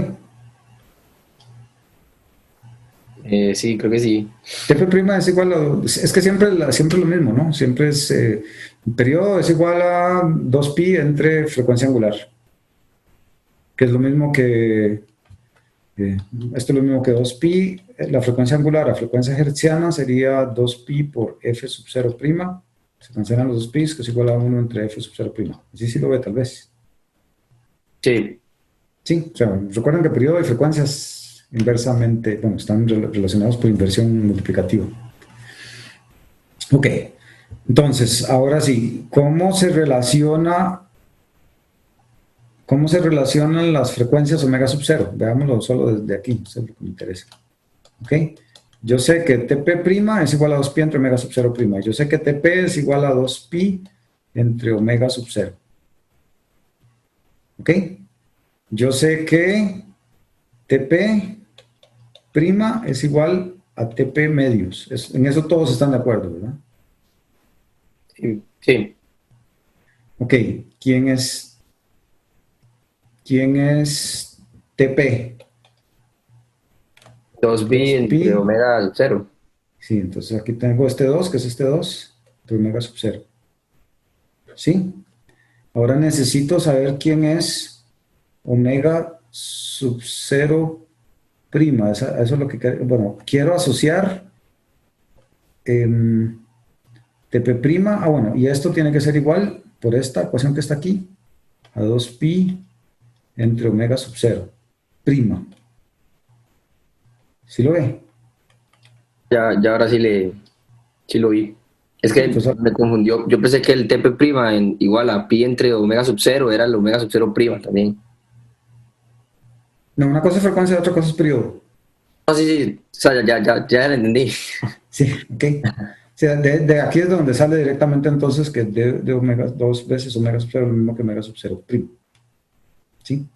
sí, creo que sí. TP' es igual a... Es que siempre lo mismo, ¿no? Siempre es... el periodo es igual a 2pi entre frecuencia angular. Que es lo mismo que... esto es lo mismo que 2pi. La frecuencia angular a frecuencia hertziana sería 2pi por f sub 0'. Se cancelan los 2pi, que es igual a 1 entre f sub 0'. Así sí lo ve, tal vez. Sí, Sí, o sea, recuerden que periodo y frecuencias inversamente, bueno, están relacionados por inversión multiplicativa. Ok, entonces, ahora sí, ¿cómo se relacionan las frecuencias omega sub 0? Veámoslo solo desde aquí, eso es lo que me interesa. Ok, yo sé que TP' es igual a 2pi entre omega sub 0', y yo sé que TP es igual a 2pi entre omega sub 0. Ok, yo sé que TP' es igual a TP medios. En eso todos están de acuerdo, ¿verdad? sí, sí. Ok, ¿quién es TP? 2pi entre 2pi. omega sub 0. Sí, entonces aquí tengo este 2, que es este 2, entre omega sub 0. ¿Sí? Ahora necesito saber quién es omega sub 0 prima. Eso es lo que, bueno, quiero asociar TP'. Bueno, y esto tiene que ser igual por esta ecuación que está aquí, a 2pi entre omega sub 0 prima. ¿Sí lo ve? Ya ahora sí lo vi. Es Sí, que entonces, me confundió. Yo pensé que el TP' igual a pi entre omega sub 0 era el omega sub 0' también. no, una cosa es frecuencia y otra cosa es periodo. No, sí, sí. O sea, ya lo entendí. Sí, ok. O sea, de aquí es donde sale directamente entonces que de omega, dos veces omega sub 0 es lo mismo que omega sub 0 primo. ¿Sí?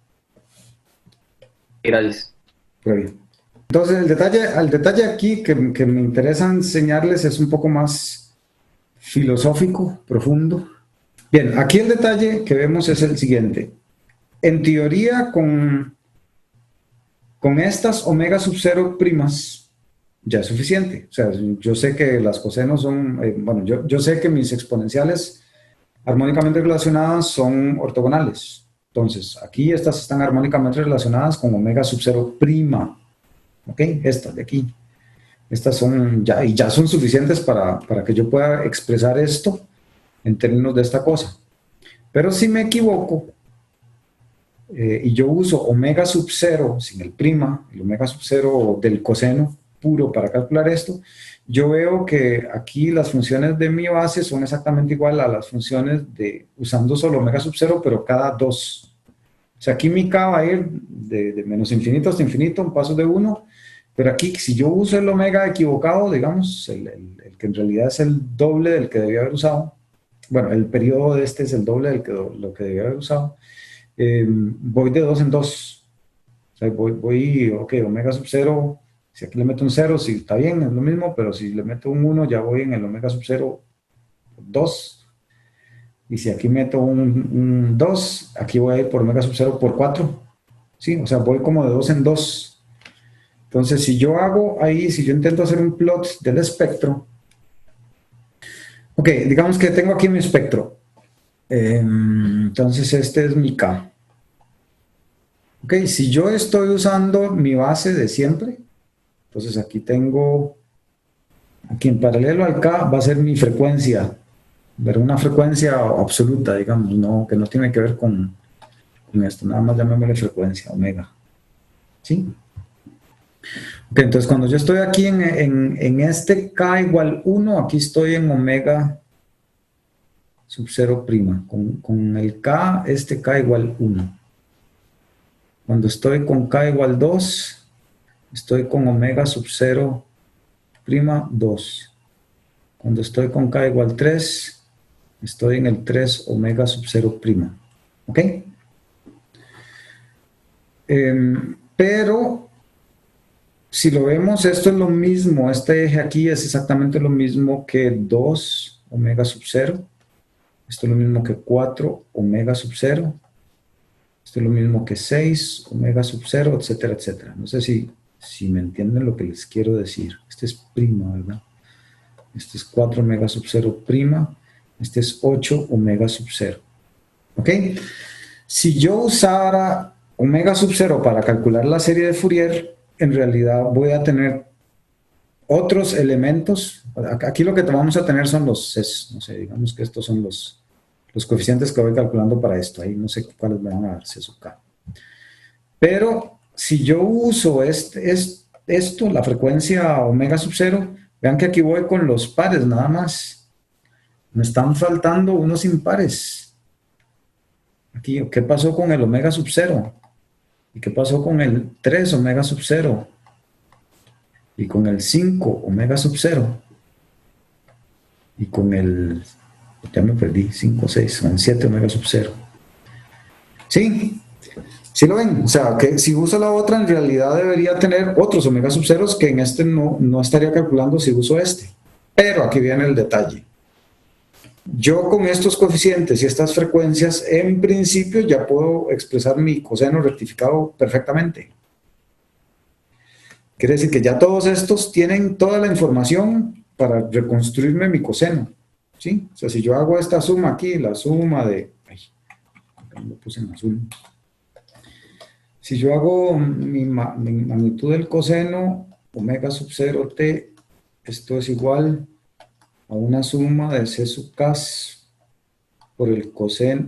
Gracias. Pero bien. Entonces, el detalle aquí que me interesa enseñarles es un poco más filosófico, profundo. Bien, aquí el detalle que vemos es el siguiente. En teoría, con estas omega sub 0 primas, ya es suficiente. O sea, yo sé que las cosenos son, bueno, yo sé que mis exponenciales armónicamente relacionadas son ortogonales. Entonces, aquí estas están armónicamente relacionadas con omega sub 0 prima. ¿Ok? Estas de aquí. Estas son ya, y ya son suficientes para que yo pueda expresar esto en términos de esta cosa. Pero si me equivoco y yo uso omega sub 0 sin el prima, el omega sub 0 del coseno puro para calcular esto, yo veo que aquí las funciones de mi base son exactamente igual a las funciones de usando solo omega sub 0, pero cada 2. O sea, aquí mi k va a ir de menos infinito hasta infinito, un paso de 1, pero aquí si yo uso el omega equivocado, digamos, el que en realidad es el doble del que debía haber usado, bueno, el periodo de este es el doble del que lo que debía haber usado, voy de 2 en 2. O sea, ok, omega sub 0, si aquí le meto un 0, sí, está bien, es lo mismo, pero si le meto un 1, ya voy en el omega sub 0 2. Y si aquí meto un 2, aquí voy a ir por omega sub 0 por 4. ¿Sí? O sea, voy como de 2 en 2. Entonces, si yo hago ahí, si yo intento hacer un plot del espectro, ok, digamos que tengo aquí mi espectro. Entonces, este es mi K. Ok, si yo estoy usando mi base de siempre, entonces aquí tengo, aquí en paralelo al K va a ser mi frecuencia, pero una frecuencia absoluta, digamos, no, que no tiene que ver con esto, nada más llamémosle frecuencia, omega. ¿Sí? Ok, entonces cuando yo estoy aquí en este K igual 1, aquí estoy en omega sub 0 prima. Con el K, este K igual 1. Cuando estoy con K igual 2, estoy con omega sub 0 prima 2. Cuando estoy con K igual 3, estoy en el 3 omega sub 0 prima. ¿Ok? Pero si lo vemos, esto es lo mismo, este eje aquí es exactamente lo mismo que 2 omega sub 0, esto es lo mismo que 4 omega sub 0, esto es lo mismo que 6 omega sub 0, etcétera, etcétera. No sé si me entienden lo que les quiero decir. Este es prima, ¿verdad? Este es 4 omega sub 0 prima, este es 8 omega sub 0. ¿Ok? Si yo usara omega sub 0 para calcular la serie de Fourier, en realidad voy a tener otros elementos. Aquí lo que vamos a tener son los, no sé, digamos que estos son los coeficientes que voy calculando para esto. Ahí no sé cuáles me van a dar, C sub K. Pero si yo uso esto, la frecuencia omega sub 0, vean que aquí voy con los pares nada más. Me están faltando unos impares. Aquí, ¿qué pasó con el omega sub 0? ¿Y qué pasó con el 3 omega sub 0? Y con el 5 omega sub 0. Y con el, ya me perdí, 5, 6, con el 7 omega sub 0. ¿Sí? ¿Sí lo ven? O sea, que si uso la otra, en realidad debería tener otros omega sub 0 que en este no estaría calculando si uso este. Pero aquí viene el detalle. Yo con estos coeficientes y estas frecuencias, en principio ya puedo expresar mi coseno rectificado perfectamente. Quiere decir que ya todos estos tienen toda la información para reconstruirme mi coseno. ¿Sí? O sea, si yo hago esta suma aquí, la suma de... Ay, lo puse en azul. Si yo hago mi magnitud del coseno, omega sub 0t, esto es igual a una suma de C sub K por el coseno,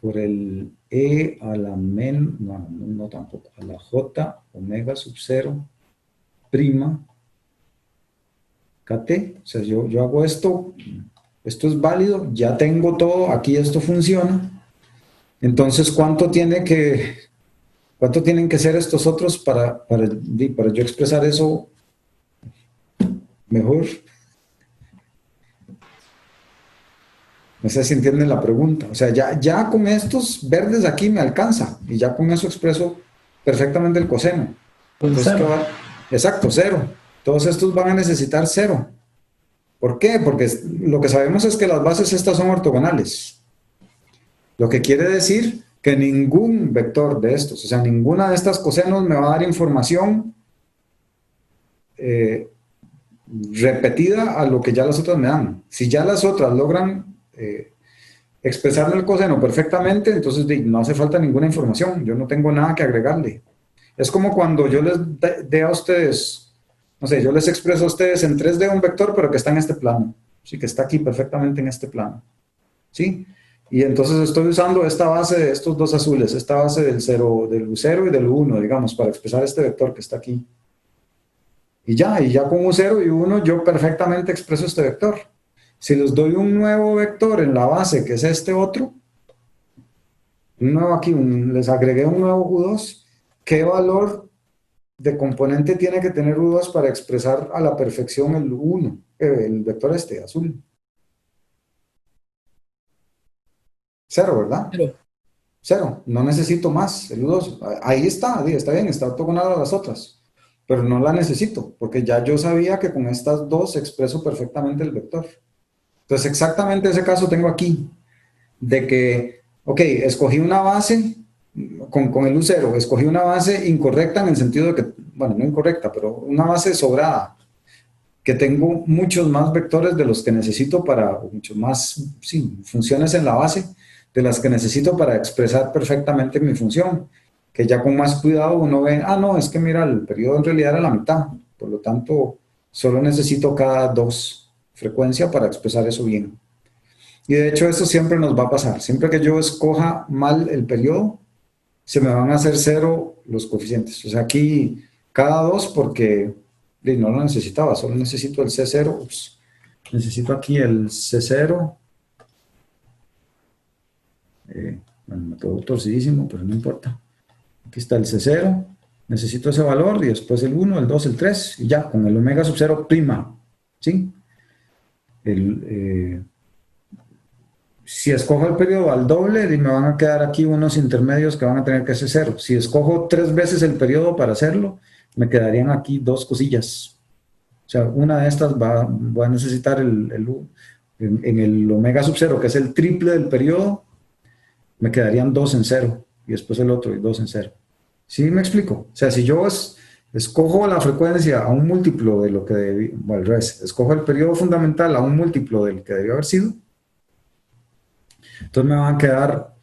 por el E a la no tampoco, a la J omega sub 0 prima KT. O sea, yo hago esto es válido, ya tengo todo, aquí esto funciona. Entonces, ¿cuánto tienen que ser estos otros para yo expresar eso mejor? No sé si entienden la pregunta. O sea, ya con estos verdes aquí me alcanza y ya con eso expreso perfectamente el coseno. Entonces, exacto, 0. Todos estos van a necesitar 0. ¿Por qué? Porque lo que sabemos es que las bases estas son ortogonales. Lo que quiere decir que ningún vector de estos, o sea, ninguna de estas cosenos me va a dar información repetida a lo que ya las otras me dan. Si ya las otras logran expresarme el coseno perfectamente, entonces no hace falta ninguna información, yo no tengo nada que agregarle. Es como cuando yo les dé a ustedes, no sé, yo les expreso a ustedes en 3D un vector, pero que está en este plano, ¿sí? Que está aquí perfectamente en este plano, ¿sí? Y entonces estoy usando esta base de estos dos azules, esta base del 0 y del 1, digamos, para expresar este vector que está aquí. Y ya con U0 y U1 yo perfectamente expreso este vector. Si les doy un nuevo vector en la base, que es este otro, un nuevo aquí, les agregué un nuevo U2, ¿qué valor de componente tiene que tener U2 para expresar a la perfección el U1, el vector este, azul? 0, ¿verdad? 0. No necesito más el U2. Ahí está bien, está ortogonal a las otras. Pero no la necesito, porque ya yo sabía que con estas dos expreso perfectamente el vector. Entonces, exactamente ese caso tengo aquí, de que, ok, escogí una base con el U0, escogí una base incorrecta en el sentido de que, bueno, no incorrecta, pero una base sobrada, que tengo muchos más vectores de los que necesito para, o muchos más, sí, funciones en la base, de las que necesito para expresar perfectamente mi función, que ya con más cuidado uno ve, ah, no, es que mira, el periodo en realidad era la mitad, por lo tanto, solo necesito cada 2 frecuencia para expresar eso bien. Y de hecho eso siempre nos va a pasar, siempre que yo escoja mal el periodo, se me van a hacer 0 los coeficientes. O sea, aquí cada 2 porque no lo necesitaba, solo necesito el C0. Ups, necesito aquí el C0. Bueno, me quedó torcidísimo, pero no importa. Aquí está el C0. Necesito ese valor y después el 1, el 2, el 3 y ya, con el omega sub 0 prima. ¿Sí? Si escojo el periodo al doble, me van a quedar aquí unos intermedios que van a tener que ser 0. Si escojo 3 veces el periodo para hacerlo, me quedarían aquí 2 cosillas. O sea, una de estas voy a necesitar en el omega sub 0, que es el triple del periodo, me quedarían 2 en 0. Y después el otro y 2 en 0. ¿Sí me explico? O sea, si yo escojo la frecuencia a un múltiplo de lo que debí, bueno, al revés, escojo el periodo fundamental a un múltiplo del que debió haber sido, entonces me van a quedar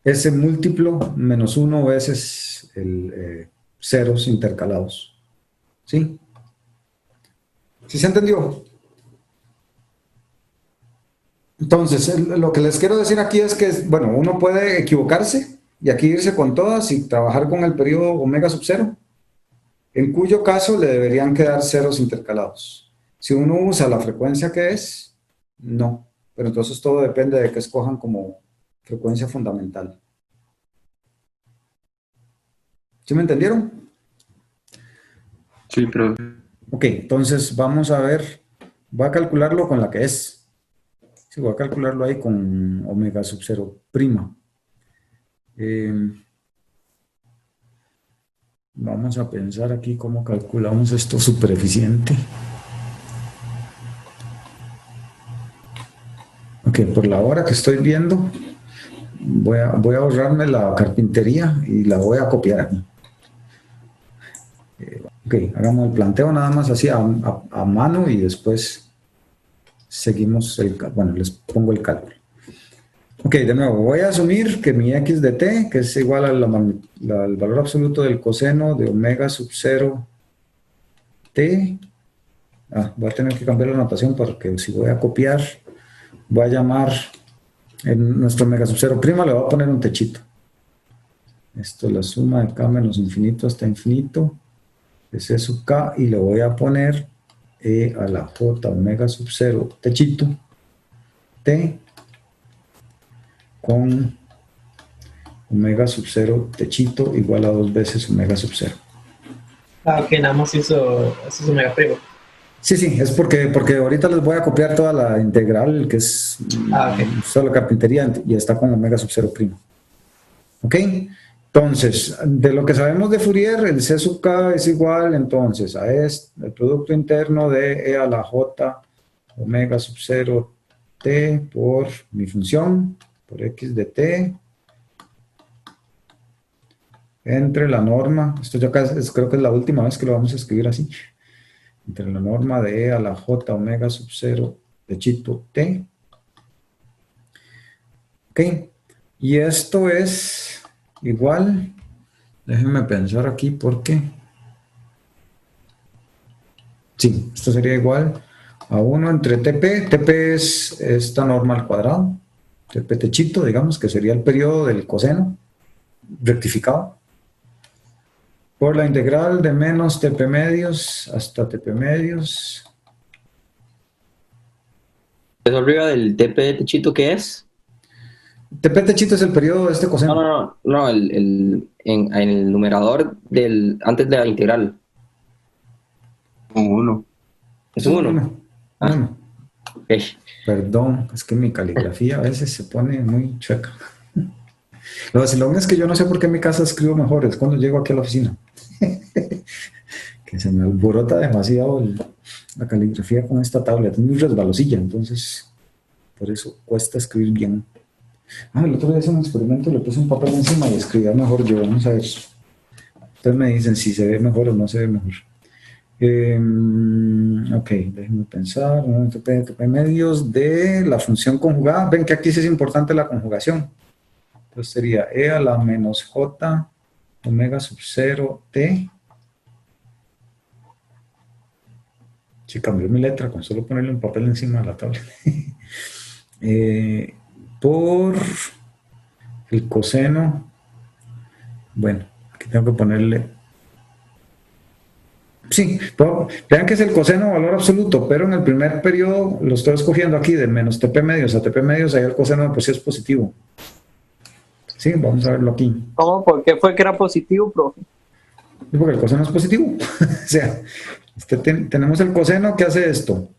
ese múltiplo menos 1 veces el ceros intercalados. ¿Sí? ¿Sí se entendió? Entonces, lo que les quiero decir aquí es que, bueno, uno puede equivocarse y aquí irse con todas y trabajar con el periodo omega sub 0, en cuyo caso le deberían quedar ceros intercalados. Si uno usa la frecuencia que es, no. Pero entonces todo depende de que escojan como frecuencia fundamental. ¿Sí me entendieron? Sí, profe. Ok, entonces vamos a ver, voy a calcularlo con la que es. Sí, voy a calcularlo ahí con omega sub 0 prima. Vamos a pensar aquí cómo calculamos esto súper eficiente. Ok, por la hora que estoy viendo, voy a ahorrarme la carpintería y la voy a copiar aquí. Ok, hagamos el planteo nada más así a mano y después seguimos, bueno, les pongo el cálculo. Ok, de nuevo, voy a asumir que mi x de t, que es igual al valor absoluto del coseno de omega sub 0 t. Voy a tener que cambiar la notación porque si voy a copiar, voy a llamar en nuestro omega sub 0 prima, le voy a poner un techito. Esto es la suma de k menos infinito hasta infinito, es e sub k, y le voy a poner e a la j omega sub 0 techito t con omega sub 0 techito igual a 2 veces omega sub 0. Ok, nada más hizo omega primo. Sí, es porque ahorita les voy a copiar toda la integral, que es solo carpintería, y está con omega sub 0 primo. ¿Ok? Entonces, de lo que sabemos de Fourier, el C sub k es igual, entonces, a el producto interno de e a la j omega sub 0 t por mi función, por x de t, entre la norma, esto ya creo que es la última vez que lo vamos a escribir así, entre la norma de e a la j omega sub 0 techito t. Ok, y esto es igual, déjenme pensar aquí porque, sí, esto sería igual a 1 entre tp, tp es esta norma al cuadrado, tp techito, digamos, que sería el periodo del coseno rectificado, por la integral de menos tp medios hasta tp medios. ¿Eso arriba del TP techito qué es? TP techito es el periodo de este coseno. No, en el numerador antes de la integral. Un 1. ¿Es un 1? Uno. Okay. Perdón, es que mi caligrafía a veces se pone muy chueca. Lo vacilón es que yo no sé por qué en mi casa escribo mejor, es cuando llego aquí a la oficina. Que se me alborota demasiado la caligrafía con esta tablet, es muy resbalosilla, entonces por eso cuesta escribir bien. El otro día hice un experimento, le puse un papel encima y escribía mejor yo. Vamos a ver. Ustedes me dicen si se ve mejor o no se ve mejor. Ok, déjenme pensar. TP medios de la función conjugada. Ven que aquí sí es importante la conjugación. Entonces sería E a la menos J omega sub 0 T. Sí, cambió mi letra con solo ponerle un papel encima de la tabla. Por el coseno. Bueno, aquí tengo que ponerle. Sí, vean que es el coseno valor absoluto, pero en el primer periodo lo estoy escogiendo aquí de menos TP medios a TP medios, ahí el coseno de por sí es positivo. Sí, vamos a verlo aquí. ¿Cómo? ¿Por qué fue que era positivo, profe? Porque el coseno es positivo. O sea, tenemos el coseno que hace esto.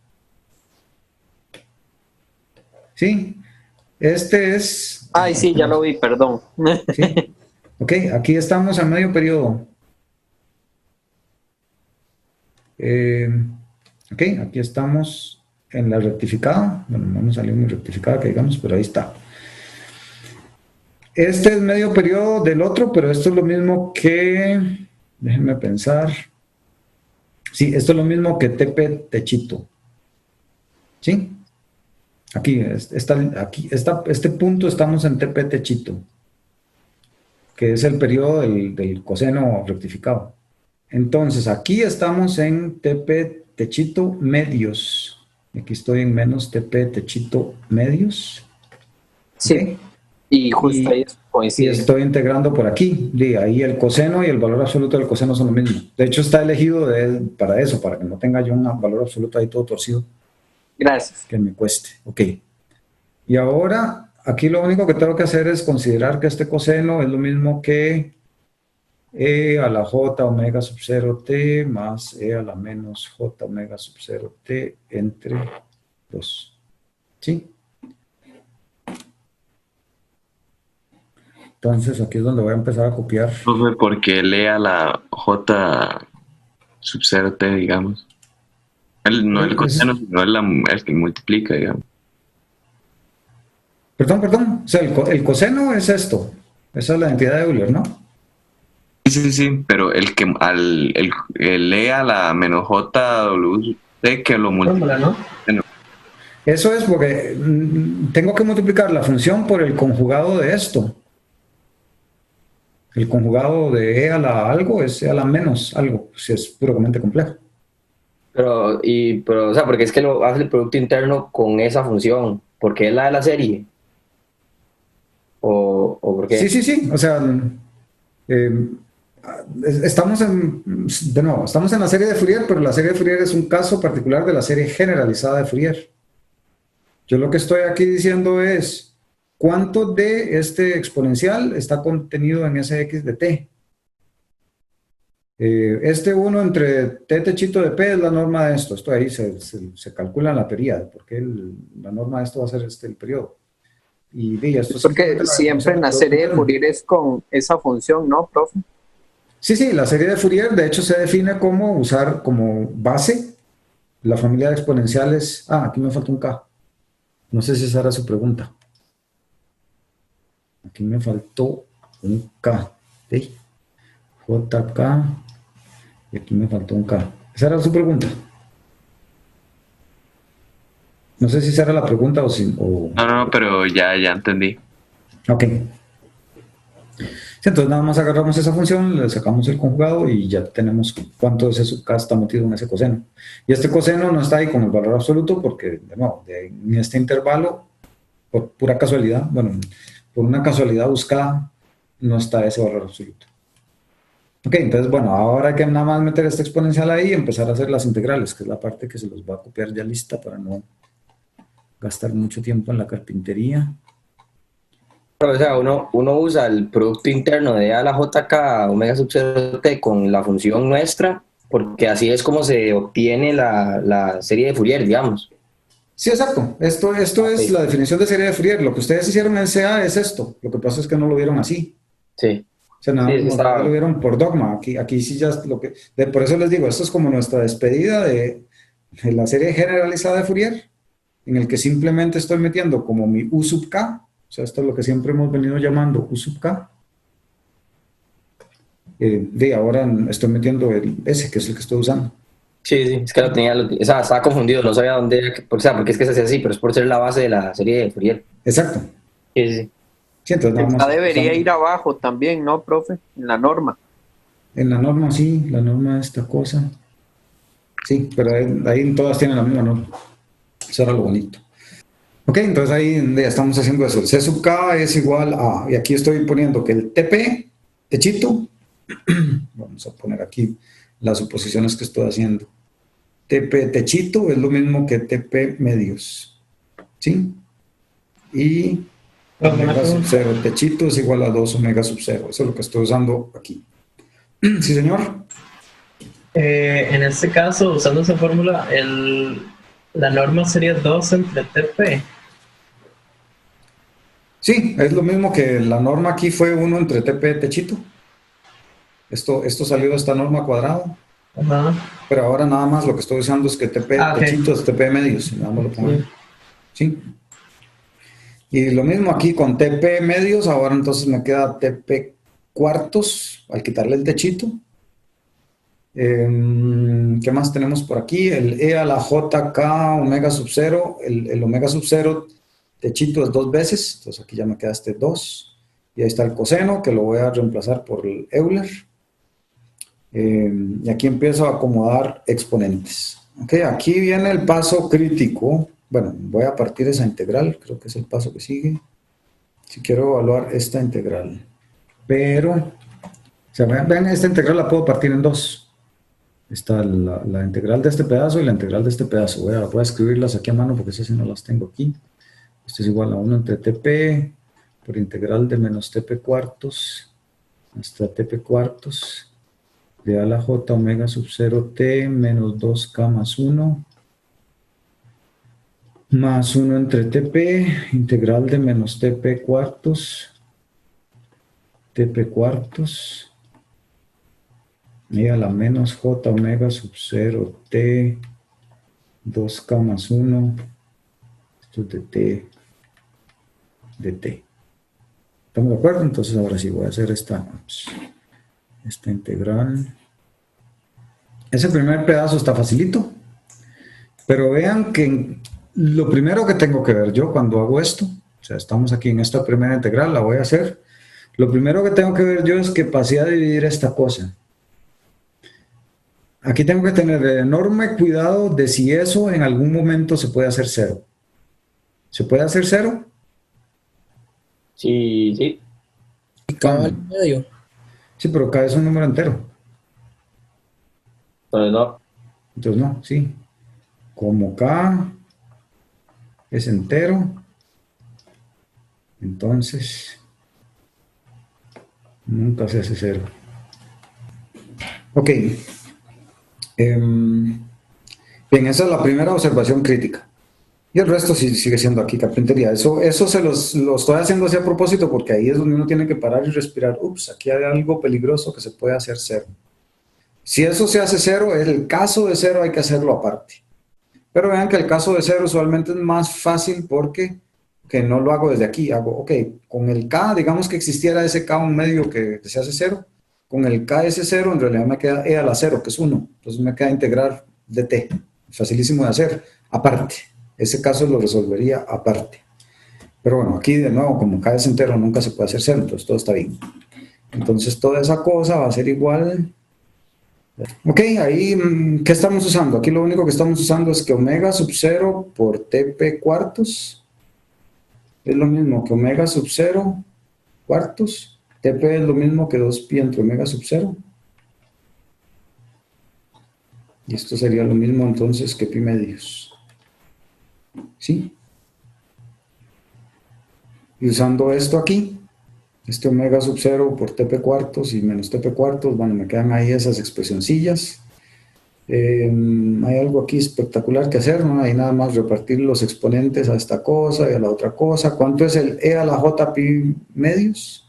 ¿Sí? Este es... Ay, sí, ya lo vi, perdón. ¿Sí? Ok, aquí estamos a medio periodo. Ok, aquí estamos en la rectificada. Bueno, no nos salió muy rectificada, que digamos, pero ahí está. Este es medio periodo del otro, pero esto es lo mismo que... Déjenme pensar. Sí, esto es lo mismo que TP techito. ¿Sí? Aquí, este punto estamos en TP techito, que es el periodo del coseno rectificado. Entonces, aquí estamos en TP techito medios. Aquí estoy en menos TP techito medios. Sí. ¿Okay? Y justo ahí coincide. Y estoy integrando por aquí. Ahí el coseno y el valor absoluto del coseno son lo mismo. De hecho, está elegido para eso, para que no tenga yo un valor absoluto ahí todo torcido. Gracias. Que me cueste. Ok. Y ahora, aquí lo único que tengo que hacer es considerar que este coseno es lo mismo que E a la J omega sub 0 T más E a la menos J omega sub 0 T entre 2. ¿Sí? Entonces aquí es donde voy a empezar a copiar. Profe, porque lea la J sub 0 T, digamos. No el coseno, sino el que multiplica, digamos. Perdón. O sea, el coseno es esto. Esa es la identidad de Euler, ¿no? Sí, pero el que lea la menos JWT que lo multiplica. ¿no? Eso es porque tengo que multiplicar la función por el conjugado de esto. El conjugado de E a la algo es E a la menos algo, si es puramente complejo. Pero, o sea, porque es que lo hace el producto interno con esa función, porque es la de la serie. ¿O por qué? Sí. O sea, estamos en la serie de Fourier, pero la serie de Fourier es un caso particular de la serie generalizada de Fourier. Yo lo que estoy aquí diciendo es cuánto de este exponencial está contenido en ese x de t. Este 1 entre t techito de p es la norma de esto. Esto ahí se calcula en la teoría, porque la norma de esto va a ser el periodo. Y esto porque siempre en la serie de Fourier es con esa función, ¿no, profe? Sí, la serie de Fourier de hecho se define como usar como base la familia de exponenciales. Aquí me falta un k. No sé si esa era su pregunta. Aquí me faltó un k. ¿Sí? JK. Y aquí me faltó un k. ¿Esa era su pregunta? No sé si esa era la pregunta o si... No, pero ya entendí. Ok. Sí, entonces nada más agarramos esa función, le sacamos el conjugado y ya tenemos cuánto de ese k está metido en ese coseno. Y este coseno no está ahí con el valor absoluto porque, de nuevo, en este intervalo, por pura casualidad, por una casualidad buscada, no está ese valor absoluto. Ok, entonces, ahora hay que nada más meter este exponencial ahí y empezar a hacer las integrales, que es la parte que se los va a copiar ya lista para no gastar mucho tiempo en la carpintería. O sea, uno usa el producto interno de A a la JK omega sub 0 T con la función nuestra, porque así es como se obtiene la serie de Fourier, digamos. Sí, exacto. Esto es la definición de serie de Fourier. Lo que ustedes hicieron en CA es esto. Lo que pasa es que no lo vieron así. Sí. O sea, nada lo vieron por dogma. Aquí sí ya por eso les digo, esto es como nuestra despedida de la serie generalizada de Fourier, en el que simplemente estoy metiendo como mi U sub K O sea, esto es lo que siempre hemos venido llamando U sub K. Ahora estoy metiendo el S, que es el que estoy usando. Sí, sí, es que lo tenía, o sea, estaba confundido, no sabía dónde, o sea, porque es que se hace así, pero es por ser la base de la serie de Fourier. Exacto. Sí, sí. Sí, entonces nada más Esta debería usando. ir abajo también, ¿no, profe? En la norma. En la norma, sí, la norma es esta cosa. Sí, pero ahí todas tienen la misma norma. Eso era lo bonito. Ok, entonces ahí ya estamos haciendo eso. El C sub K es igual a, y aquí estoy poniendo que el TP, techito, vamos a poner aquí las suposiciones que estoy haciendo. TP techito es lo mismo que TP medios. ¿Sí? Y omega sub 0 techito es igual a 2 omega sub 0. Eso es lo que estoy usando aquí. Sí, señor. En este caso, usando esa fórmula, la norma sería 2 entre TP. Sí, es lo mismo que la norma aquí fue 1 entre TP techito. Esto salió de esta norma cuadrada. Ajá. Pero ahora nada más lo que estoy usando es que TP Ok. techito es TP medios. Nada más lo pongo ahí. Sí. Y lo mismo aquí con TP medios. Ahora entonces me queda TP cuartos al quitarle el techito. ¿Qué más tenemos por aquí? El E a la JK omega sub 0. El omega sub 0 techito es 2 veces. Entonces aquí ya me queda este 2. Y ahí está el coseno, que lo voy a reemplazar por el Euler. Y aquí empiezo a acomodar exponentes. Okay, aquí viene el paso crítico. Bueno, voy a partir esa integral, creo que es el paso que sigue. Si quiero evaluar esta integral. Pero, o sea, vean, esta integral la puedo partir en dos. Está la integral de este pedazo y la integral de este pedazo. Voy a escribirlas aquí a mano porque esas sí no las tengo aquí. Esto es igual a 1 entre TP por integral de menos TP cuartos hasta TP cuartos de a la j omega sub 0 t menos 2k más 1 entre TP, integral de menos TP cuartos y a la menos j omega sub 0 t 2k más 1, esto es de t. ¿Estamos de acuerdo? Entonces ahora sí voy a hacer esta integral. Ese primer pedazo está facilito, pero vean que lo primero que tengo que ver yo cuando hago esto, o sea, estamos aquí en esta primera integral, la voy a hacer. Lo primero que tengo que ver yo es que pasé a dividir esta cosa. Aquí tengo que tener enorme cuidado de si eso en algún momento se puede hacer cero. ¿Se puede hacer cero? Sí, sí. Y K vale medio. Sí, pero K es un número entero. Entonces no. Entonces no, sí. Como K es entero, entonces nunca se hace cero. Ok. Bien, esa es la primera observación crítica. Y el resto sigue siendo aquí carpintería. Eso lo estoy haciendo así a propósito porque ahí es donde uno tiene que parar y respirar. Ups, aquí hay algo peligroso que se puede hacer cero. Si eso se hace cero, el caso de cero hay que hacerlo aparte. Pero vean que el caso de cero usualmente es más fácil porque que no lo hago desde aquí. Hago, ok, con el K, digamos que existiera ese K un medio que se hace cero. Con el KS0 en realidad me queda E a la 0, que es 1. Entonces me queda integrar dt. Facilísimo de hacer, aparte. Ese caso lo resolvería aparte. Pero bueno, aquí de nuevo, como K es entero, nunca se puede hacer cero, entonces todo está bien. Entonces toda esa cosa va a ser igual. Ok, ahí, ¿qué estamos usando? Aquí lo único que estamos usando es que omega sub 0 por TP cuartos es lo mismo que omega sub 0 cuartos. TP es lo mismo que 2pi entre omega sub 0. Y esto sería lo mismo entonces que pi medios. ¿Sí? Y usando esto aquí, este omega sub 0 por TP cuartos y menos TP cuartos, bueno, me quedan ahí esas expresioncillas. Hay algo aquí espectacular que hacer, ¿no? Hay nada más repartir los exponentes a esta cosa y a la otra cosa. ¿Cuánto es el E a la J pi medios?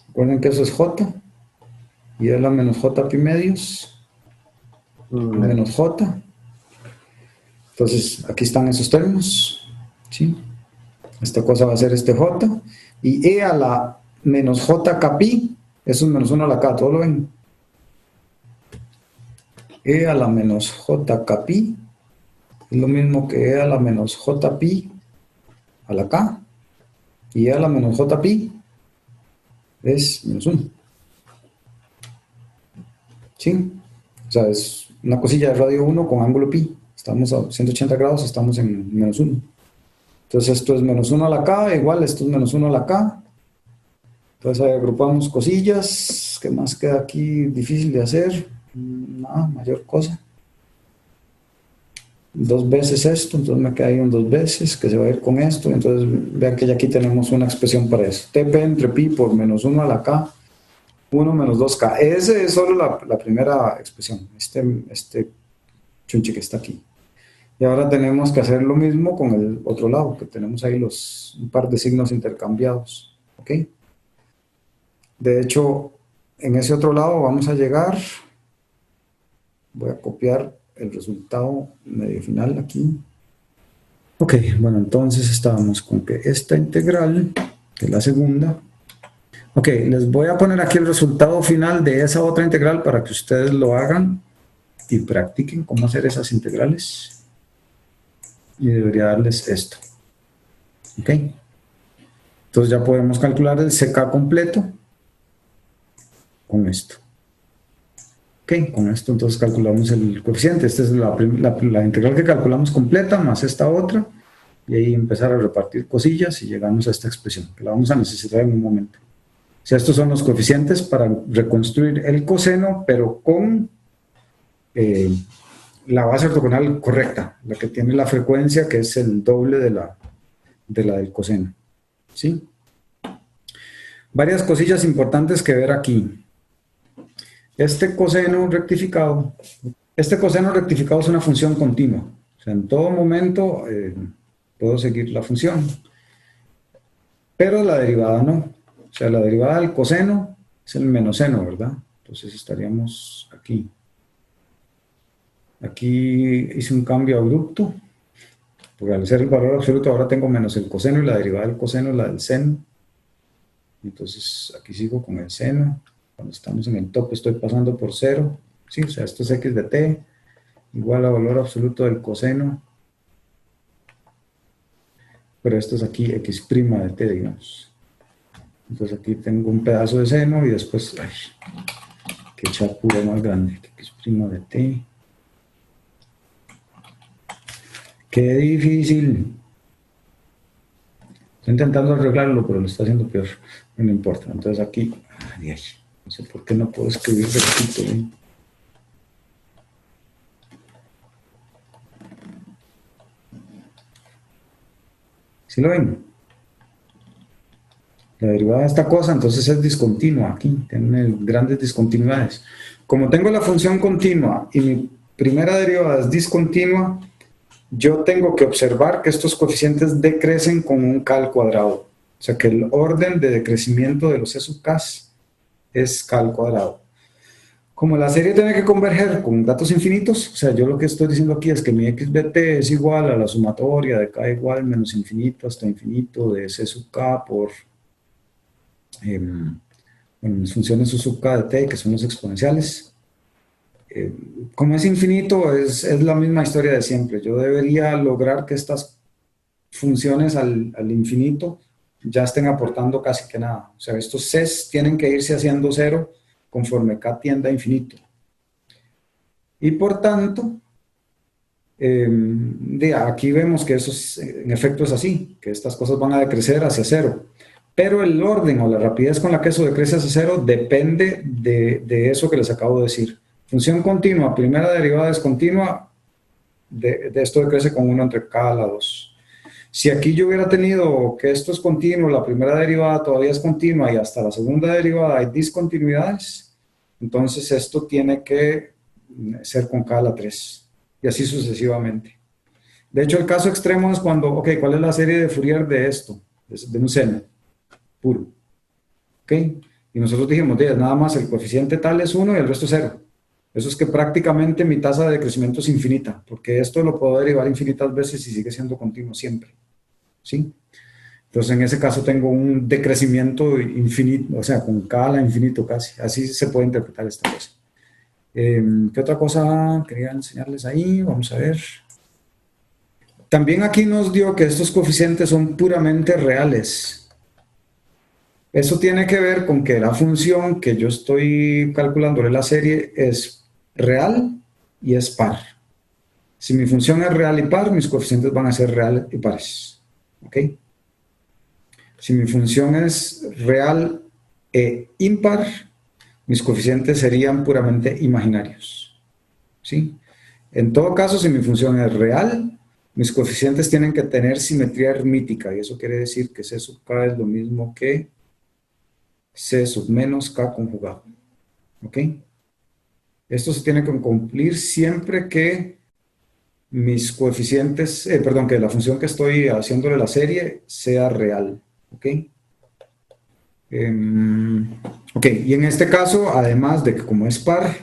Recuerden que eso es J y E a la menos J pi medios menos J. Entonces, aquí están esos términos, ¿sí? Esta cosa va a ser este j, y e a la menos j k pi, eso es menos 1 a la k, ¿todo lo ven? E a la menos j k pi es lo mismo que e a la menos j pi a la k, y e a la menos j pi es menos 1. ¿Sí? O sea, es una cosilla de radio 1 con ángulo pi. Estamos a 180 grados, estamos en menos 1. Entonces esto es menos 1 a la k, igual esto es menos 1 a la k. Entonces ahí agrupamos cosillas. ¿Qué más queda aquí difícil de hacer? Nada, mayor cosa. 2 veces esto, entonces me queda ahí un 2 veces, que se va a ir con esto. Entonces vean que ya aquí tenemos una expresión para eso. TP entre pi por menos 1 a la k, 1 menos 2k. Esa es solo la primera expresión, este chunche que está aquí. Y ahora tenemos que hacer lo mismo con el otro lado, que tenemos ahí un par de signos intercambiados. ¿Ok? De hecho, en ese otro lado vamos a llegar, voy a copiar el resultado medio final aquí. Ok, bueno, entonces estábamos con que esta integral, que es la segunda. Ok, les voy a poner aquí el resultado final de esa otra integral para que ustedes lo hagan y practiquen cómo hacer esas integrales. Y debería darles esto. Ok. Entonces ya podemos calcular el CK completo con esto. Ok, con esto entonces calculamos el coeficiente. Esta es la integral que calculamos completa más esta otra. Y ahí empezar a repartir cosillas y llegamos a esta expresión, que la vamos a necesitar en un momento. O sea, estos son los coeficientes para reconstruir el coseno, pero con la base ortogonal correcta, la que tiene la frecuencia que es el doble de la del coseno. ¿Sí? Varias cosillas importantes que ver aquí. Este coseno rectificado es una función continua. O sea, en todo momento puedo seguir la función. Pero la derivada no. O sea, la derivada del coseno es el menos seno, ¿verdad? Entonces estaríamos aquí. Aquí hice un cambio abrupto, porque al ser el valor absoluto ahora tengo menos el coseno y la derivada del coseno es la del seno. Entonces aquí sigo con el seno. Cuando estamos en el tope estoy pasando por 0. ¿Sí? O sea, esto es x de t igual a valor absoluto del coseno. Pero esto es aquí x' de t, digamos. Entonces aquí tengo un pedazo de seno y después, ay, qué chapura más grande, x' de t. Qué difícil. Estoy intentando arreglarlo, pero lo está haciendo peor. No importa. Entonces aquí, ay, no sé por qué no puedo escribir rectito, ¿eh? ¿Sí lo ven? La derivada de esta cosa, entonces es discontinua aquí, tiene grandes discontinuidades. Como tengo la función continua y mi primera derivada es discontinua, yo tengo que observar que estos coeficientes decrecen con un k al cuadrado. O sea que el orden de decrecimiento de los e sub k es k al cuadrado. Como la serie tiene que converger con datos infinitos, o sea, yo lo que estoy diciendo aquí es que mi x de t es igual a la sumatoria de k igual menos infinito hasta infinito de c sub k por mis funciones u sub k de t, que son los exponenciales. Como es infinito, es la misma historia de siempre. Yo debería lograr que estas funciones al infinito ya estén aportando casi que nada. O sea, estos c's tienen que irse haciendo 0 conforme k tienda a infinito. Y por tanto, aquí vemos que eso en efecto es así, que estas cosas van a decrecer hacia 0. Pero el orden o la rapidez con la que eso decrece hacia 0 depende de eso que les acabo de decir. Función continua, primera derivada es continua, de esto decrece con 1 entre k a la 2. Si aquí yo hubiera tenido que esto es continuo, la primera derivada todavía es continua y hasta la segunda derivada hay discontinuidades, entonces esto tiene que ser con k a la 3 y así sucesivamente. De hecho, el caso extremo es cuando, ok, ¿cuál es la serie de Fourier de esto? De un seno puro. ¿Ok? Y nosotros dijimos, nada más el coeficiente tal es 1 y el resto es 0. Eso es que prácticamente mi tasa de crecimiento es infinita, porque esto lo puedo derivar infinitas veces y sigue siendo continuo siempre, ¿sí? Entonces, en ese caso tengo un decrecimiento infinito, o sea, con K a la infinito casi. Así se puede interpretar esta cosa. ¿Qué otra cosa quería enseñarles ahí? Vamos a ver. También aquí nos dio que estos coeficientes son puramente reales. Eso tiene que ver con que la función que yo estoy calculando en la serie es real y es par. Si mi función es real y par, mis coeficientes van a ser real y pares. ¿Ok? Si mi función es real e impar, mis coeficientes serían puramente imaginarios. ¿Sí? En todo caso, si mi función es real, mis coeficientes tienen que tener simetría hermítica, y eso quiere decir que C sub K es lo mismo que C sub menos K conjugado. ¿Ok? Esto se tiene que cumplir siempre que mis coeficientes, perdón, que la función que estoy haciéndole la serie sea real. ¿Ok? Ok, y en este caso, además de que como es par,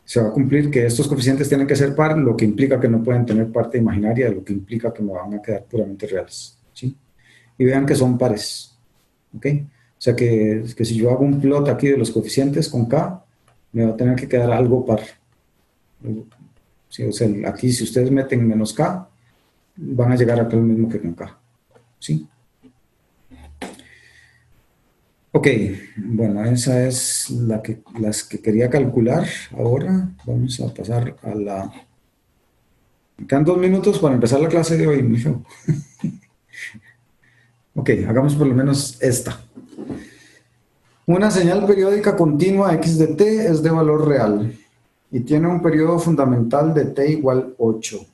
se va a cumplir que estos coeficientes tienen que ser par, lo que implica que no pueden tener parte imaginaria, lo que implica que me van a quedar puramente reales. ¿Sí? Y vean que son pares. ¿Ok? O sea que si yo hago un plot aquí de los coeficientes con K, me va a tener que quedar algo par. ¿Sí? O sea, aquí si ustedes meten menos K, van a llegar a lo mismo que con K. ¿Sí? Ok, bueno, esa es las que quería calcular. Ahora vamos a pasar a la... Me quedan 2 minutos para empezar la clase de hoy, mijo. Ok, hagamos por lo menos esta. Una señal periódica continua x de t es de valor real y tiene un periodo fundamental de t igual 8.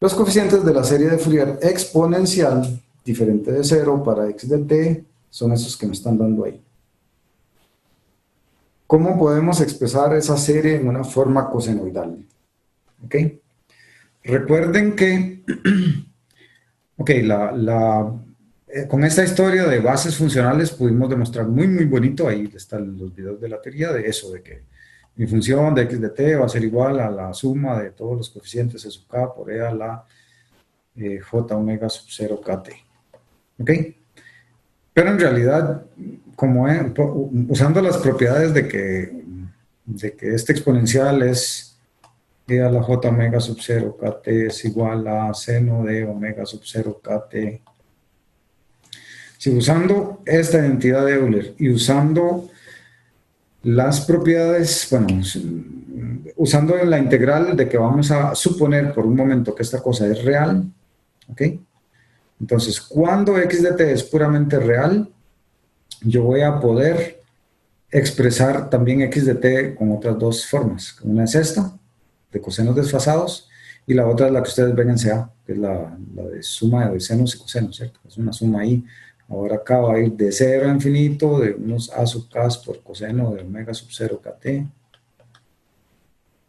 Los coeficientes de la serie de Fourier exponencial diferente de 0 para x de t son esos que me están dando ahí. ¿Cómo podemos expresar esa serie en una forma cosenoidal? ¿Ok? Recuerden que, ok, con esta historia de bases funcionales pudimos demostrar muy bonito, ahí están los videos de la teoría, de eso, de que mi función de x de t va a ser igual a la suma de todos los coeficientes de sub k por e a la j omega sub 0 kt. ¿Ok? Pero en realidad, usando las propiedades de que este exponencial es e a la j omega sub 0 kt es igual a seno de omega sub 0 kt. Si usando esta identidad de Euler y usando las propiedades, bueno, usando la integral de que vamos a suponer por un momento que esta cosa es real, ¿ok? Entonces, cuando x de t es puramente real, yo voy a poder expresar también x de t con otras dos formas. Una es esta, de cosenos desfasados, y la otra es la que ustedes ven en CA, que es la de suma de senos y cosenos, ¿cierto? Es una suma ahí. Ahora acá va a ir de 0 a infinito, de unos a sub k por coseno de omega sub 0 kt,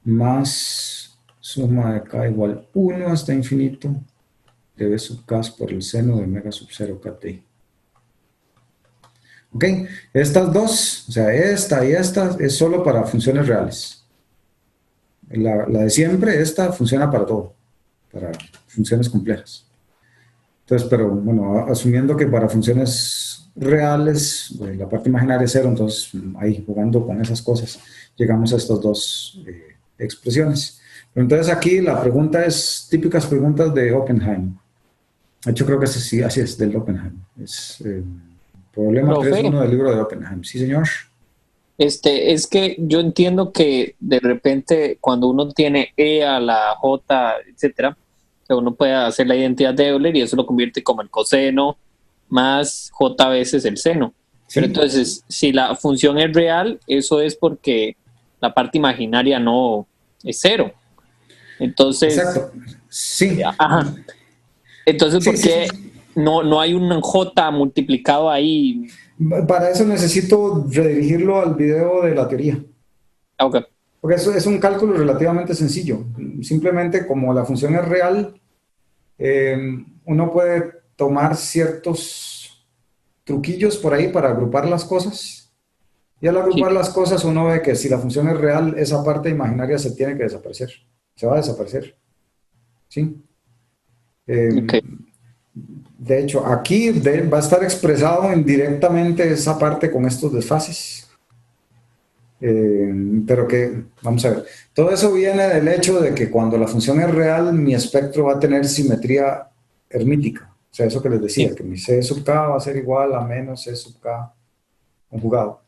más suma de k igual 1 hasta infinito, de b sub k por el seno de omega sub 0 kt. Ok, estas dos, o sea, esta y esta, es solo para funciones reales. La de siempre, esta funciona para todo, para funciones complejas. Entonces, pero bueno, asumiendo que para funciones reales, la parte imaginaria es 0, entonces ahí jugando con esas cosas, llegamos a estas dos expresiones. Pero entonces aquí la pregunta es típicas preguntas de Oppenheim. De hecho, creo que sí, así es, del Oppenheim. Es problema 3.1 del libro de Oppenheim. Sí, señor. Es que yo entiendo que de repente cuando uno tiene e a la j, etcétera, que uno puede hacer la identidad de Euler y eso lo convierte como el coseno más j veces el seno. Sí. Pero entonces, si la función es real, eso es porque la parte imaginaria no es 0. Entonces, exacto. Sí. Ajá. Entonces, sí, ¿por qué sí. No hay un j multiplicado ahí? Para eso necesito redirigirlo al video de la teoría. Okay. Porque eso es un cálculo relativamente sencillo. Simplemente como la función es real, uno puede tomar ciertos truquillos por ahí para agrupar las cosas. Y al agrupar las cosas uno ve que si la función es real, esa parte imaginaria se tiene que desaparecer. Se va a desaparecer. ¿Sí? De hecho, aquí va a estar expresado indirectamente esa parte con estos desfases. Pero que, vamos a ver, todo eso viene del hecho de que cuando la función es real, mi espectro va a tener simetría hermítica. O sea, eso que les decía, que mi C sub K va a ser igual a menos C sub K conjugado.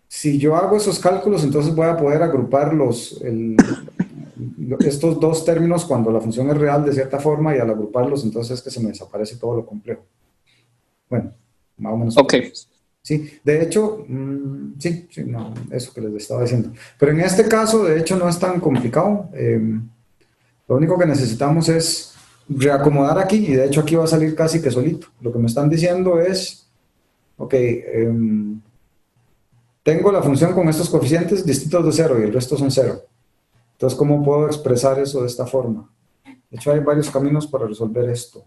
Si yo hago esos cálculos, entonces voy a poder agrupar estos dos términos cuando la función es real de cierta forma, y al agruparlos entonces es que se me desaparece todo lo complejo. Bueno, más o menos. Ok. Sí, de hecho, sí, no, eso que les estaba diciendo. Pero en este caso, de hecho, no es tan complicado. Lo único que necesitamos es reacomodar aquí, y de hecho aquí va a salir casi que solito. Lo que me están diciendo es, ok, tengo la función con estos coeficientes distintos de 0 y el resto son 0. Entonces, ¿cómo puedo expresar eso de esta forma? De hecho, hay varios caminos para resolver esto.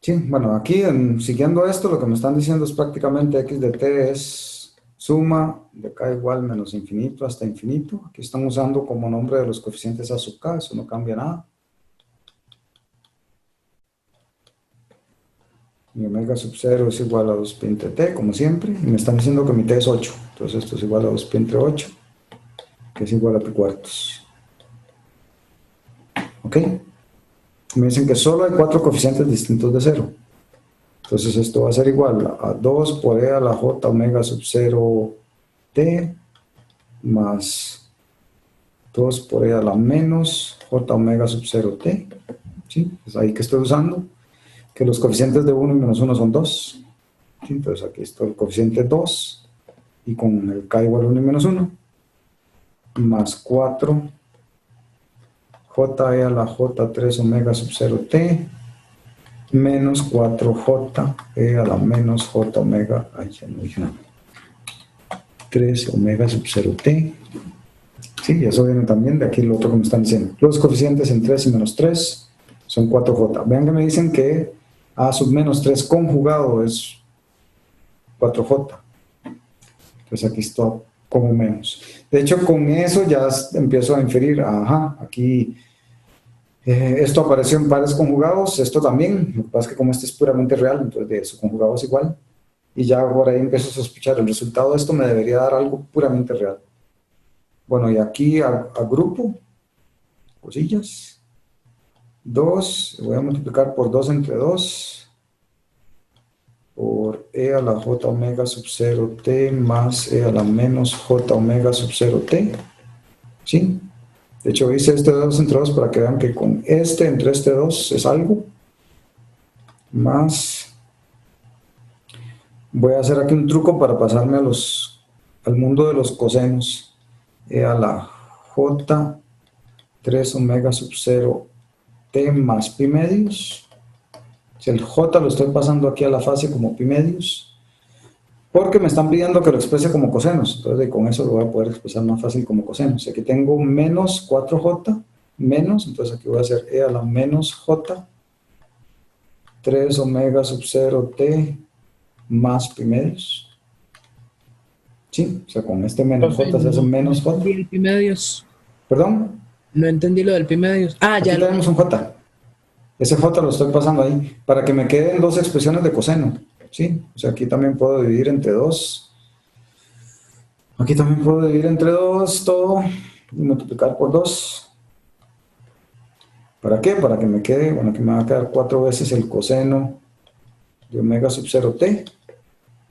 Sí, bueno, aquí siguiendo esto, lo que me están diciendo es prácticamente x de t es suma de k igual menos infinito hasta infinito. Aquí están usando como nombre de los coeficientes a sub k, eso no cambia nada. Mi omega sub 0 es igual a 2 pi entre t, como siempre, y me están diciendo que mi t es 8. Entonces esto es igual a 2 pi entre 8, que es igual a pi cuartos. ¿Ok? Me dicen que solo hay 4 coeficientes distintos de 0. Entonces esto va a ser igual a 2 por e a la j omega sub 0 t más 2 por e a la menos j omega sub 0 t. ¿Sí? Es ahí que estoy usando. Que los coeficientes de 1 y menos 1 son 2. ¿Sí? Entonces aquí está el coeficiente 2 y con el k igual a 1 y menos 1 más 4 j e a la j3 omega sub 0 t menos 4j e a la menos j omega, ay, ya no dije nada, 3 omega sub 0 t. Sí, y eso viene también de aquí lo otro que me están diciendo. Los coeficientes en 3 y menos 3 son 4j. Vean que me dicen que a sub menos 3 conjugado es 4j. Entonces aquí está como menos. De hecho, con eso ya empiezo a inferir, ajá, aquí esto apareció en pares conjugados, esto también. Lo que pasa es que como este es puramente real, entonces de su conjugado es igual. Y ya por ahí empiezo a sospechar, el resultado de esto me debería dar algo puramente real. Bueno, y aquí agrupo cosillas. 2, voy a multiplicar por 2 entre 2, por e a la j omega sub 0 t más e a la menos j omega sub 0 t. ¿Sí? De hecho, hice este 2 entre 2 para que vean que con este entre este 2 es algo. Más, voy a hacer aquí un truco para pasarme al mundo de los cosenos. E a la j 3 omega sub 0 t más pi medios. Si el j lo estoy pasando aquí a la fase como pi medios, porque me están pidiendo que lo exprese como cosenos. Entonces con eso lo voy a poder expresar más fácil como cosenos. Aquí tengo menos 4j, menos, entonces aquí voy a hacer e a la menos j 3 omega sub 0 t más pi medios. Sí, o sea, con este menos j se hace menos j. No entendí el pi medios. ¿Perdón? No entendí lo del pi medios. Ah, aquí ya. tenemos un j. Ese j lo estoy pasando ahí, para que me queden dos expresiones de coseno. ¿Sí? O sea, aquí también puedo dividir entre 2. Aquí también puedo dividir entre 2 todo y multiplicar por 2. ¿Para qué? Para que me quede, bueno, aquí me va a quedar 4 veces el coseno de omega sub 0 t.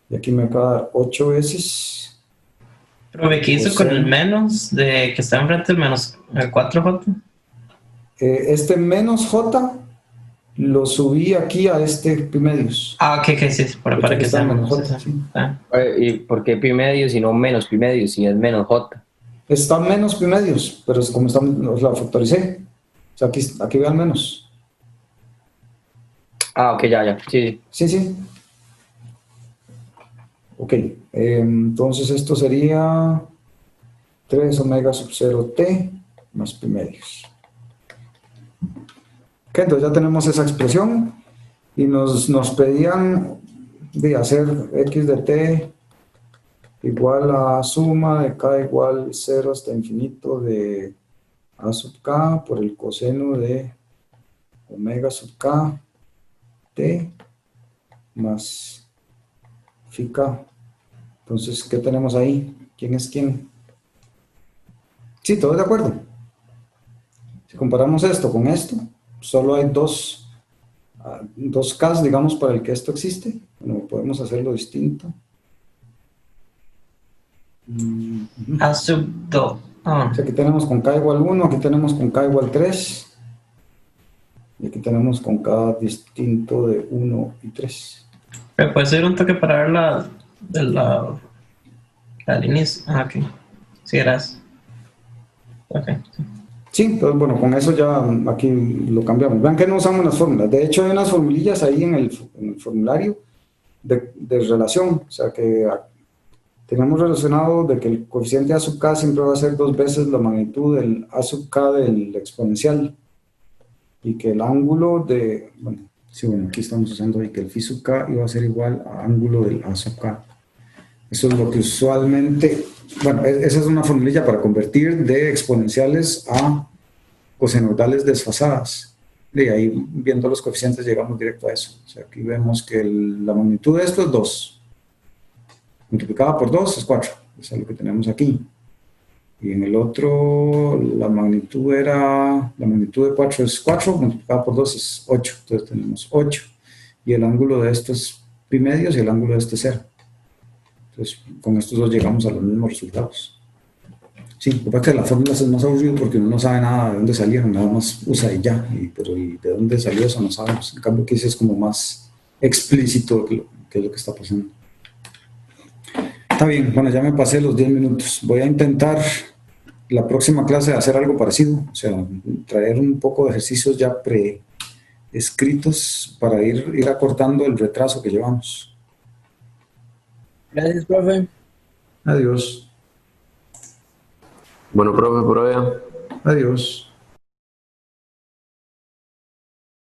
Y aquí me va a dar 8 veces. Pero ¿qué hizo con el menos de que está enfrente del menos 4j? Este menos j lo subí aquí a este pi medios. Ah, ok, sí, para que sea menos j. Sí. ¿Y por qué pi medios y no menos pi medios si es menos j? Está menos pi medios, pero es como la factoricé. O sea, aquí vean menos. Ah, ok, ya, sí. Sí. Ok, entonces esto sería 3 omega sub 0 t más pi medios. Ok, entonces ya tenemos esa expresión y nos pedían de hacer x de t igual a suma de k igual 0 hasta infinito de a sub k por el coseno de omega sub k t más phi k. Entonces, ¿qué tenemos ahí? ¿Quién es quién? Sí, todos de acuerdo. Si comparamos esto con esto, solo hay dos Ks, digamos, para el que esto existe. Bueno, podemos hacerlo distinto. A sub 2. O sea, aquí tenemos con K igual 1, aquí tenemos con K igual 3. Y aquí tenemos con K distinto de 1 y 3. Me puede ser un toque para ver la inicio. Ok. Sí, gracias. Ok. Sí, entonces, bueno, con eso ya aquí lo cambiamos. Vean que no usamos las fórmulas. De hecho, hay unas formulillas ahí en el formulario de relación. O sea, que tenemos relacionado de que el coeficiente A sub k siempre va a ser 2 veces la magnitud del A sub k del exponencial. Y que el ángulo de... Bueno, sí, bueno, aquí estamos usando ahí que el phi sub k iba a ser igual al ángulo del A sub k. Eso es lo que usualmente... Bueno, esa es una formulilla para convertir de exponenciales a cosenoidales desfasadas. Y ahí, viendo los coeficientes, llegamos directo a eso. O sea, aquí vemos que la magnitud de esto es 2. Multiplicada por 2 es 4. Eso es lo que tenemos aquí. Y en el otro, la magnitud de 4 es 4, multiplicada por 2 es 8. Entonces tenemos 8. Y el ángulo de esto es pi medios y el ángulo de este es 0. Entonces, con estos dos llegamos a los mismos resultados. Sí, lo que pasa es que la fórmula es más aburrido porque uno no sabe nada de dónde salieron, nada más usa y ya, pero de dónde salió eso no sabemos. En cambio, aquí sí es como más explícito qué es lo que está pasando. Está bien, bueno, ya me pasé los 10 minutos. Voy a intentar la próxima clase hacer algo parecido, o sea, traer un poco de ejercicios ya preescritos para ir acortando el retraso que llevamos. Gracias, profe. Adiós. Bueno, profe, provea. Adiós.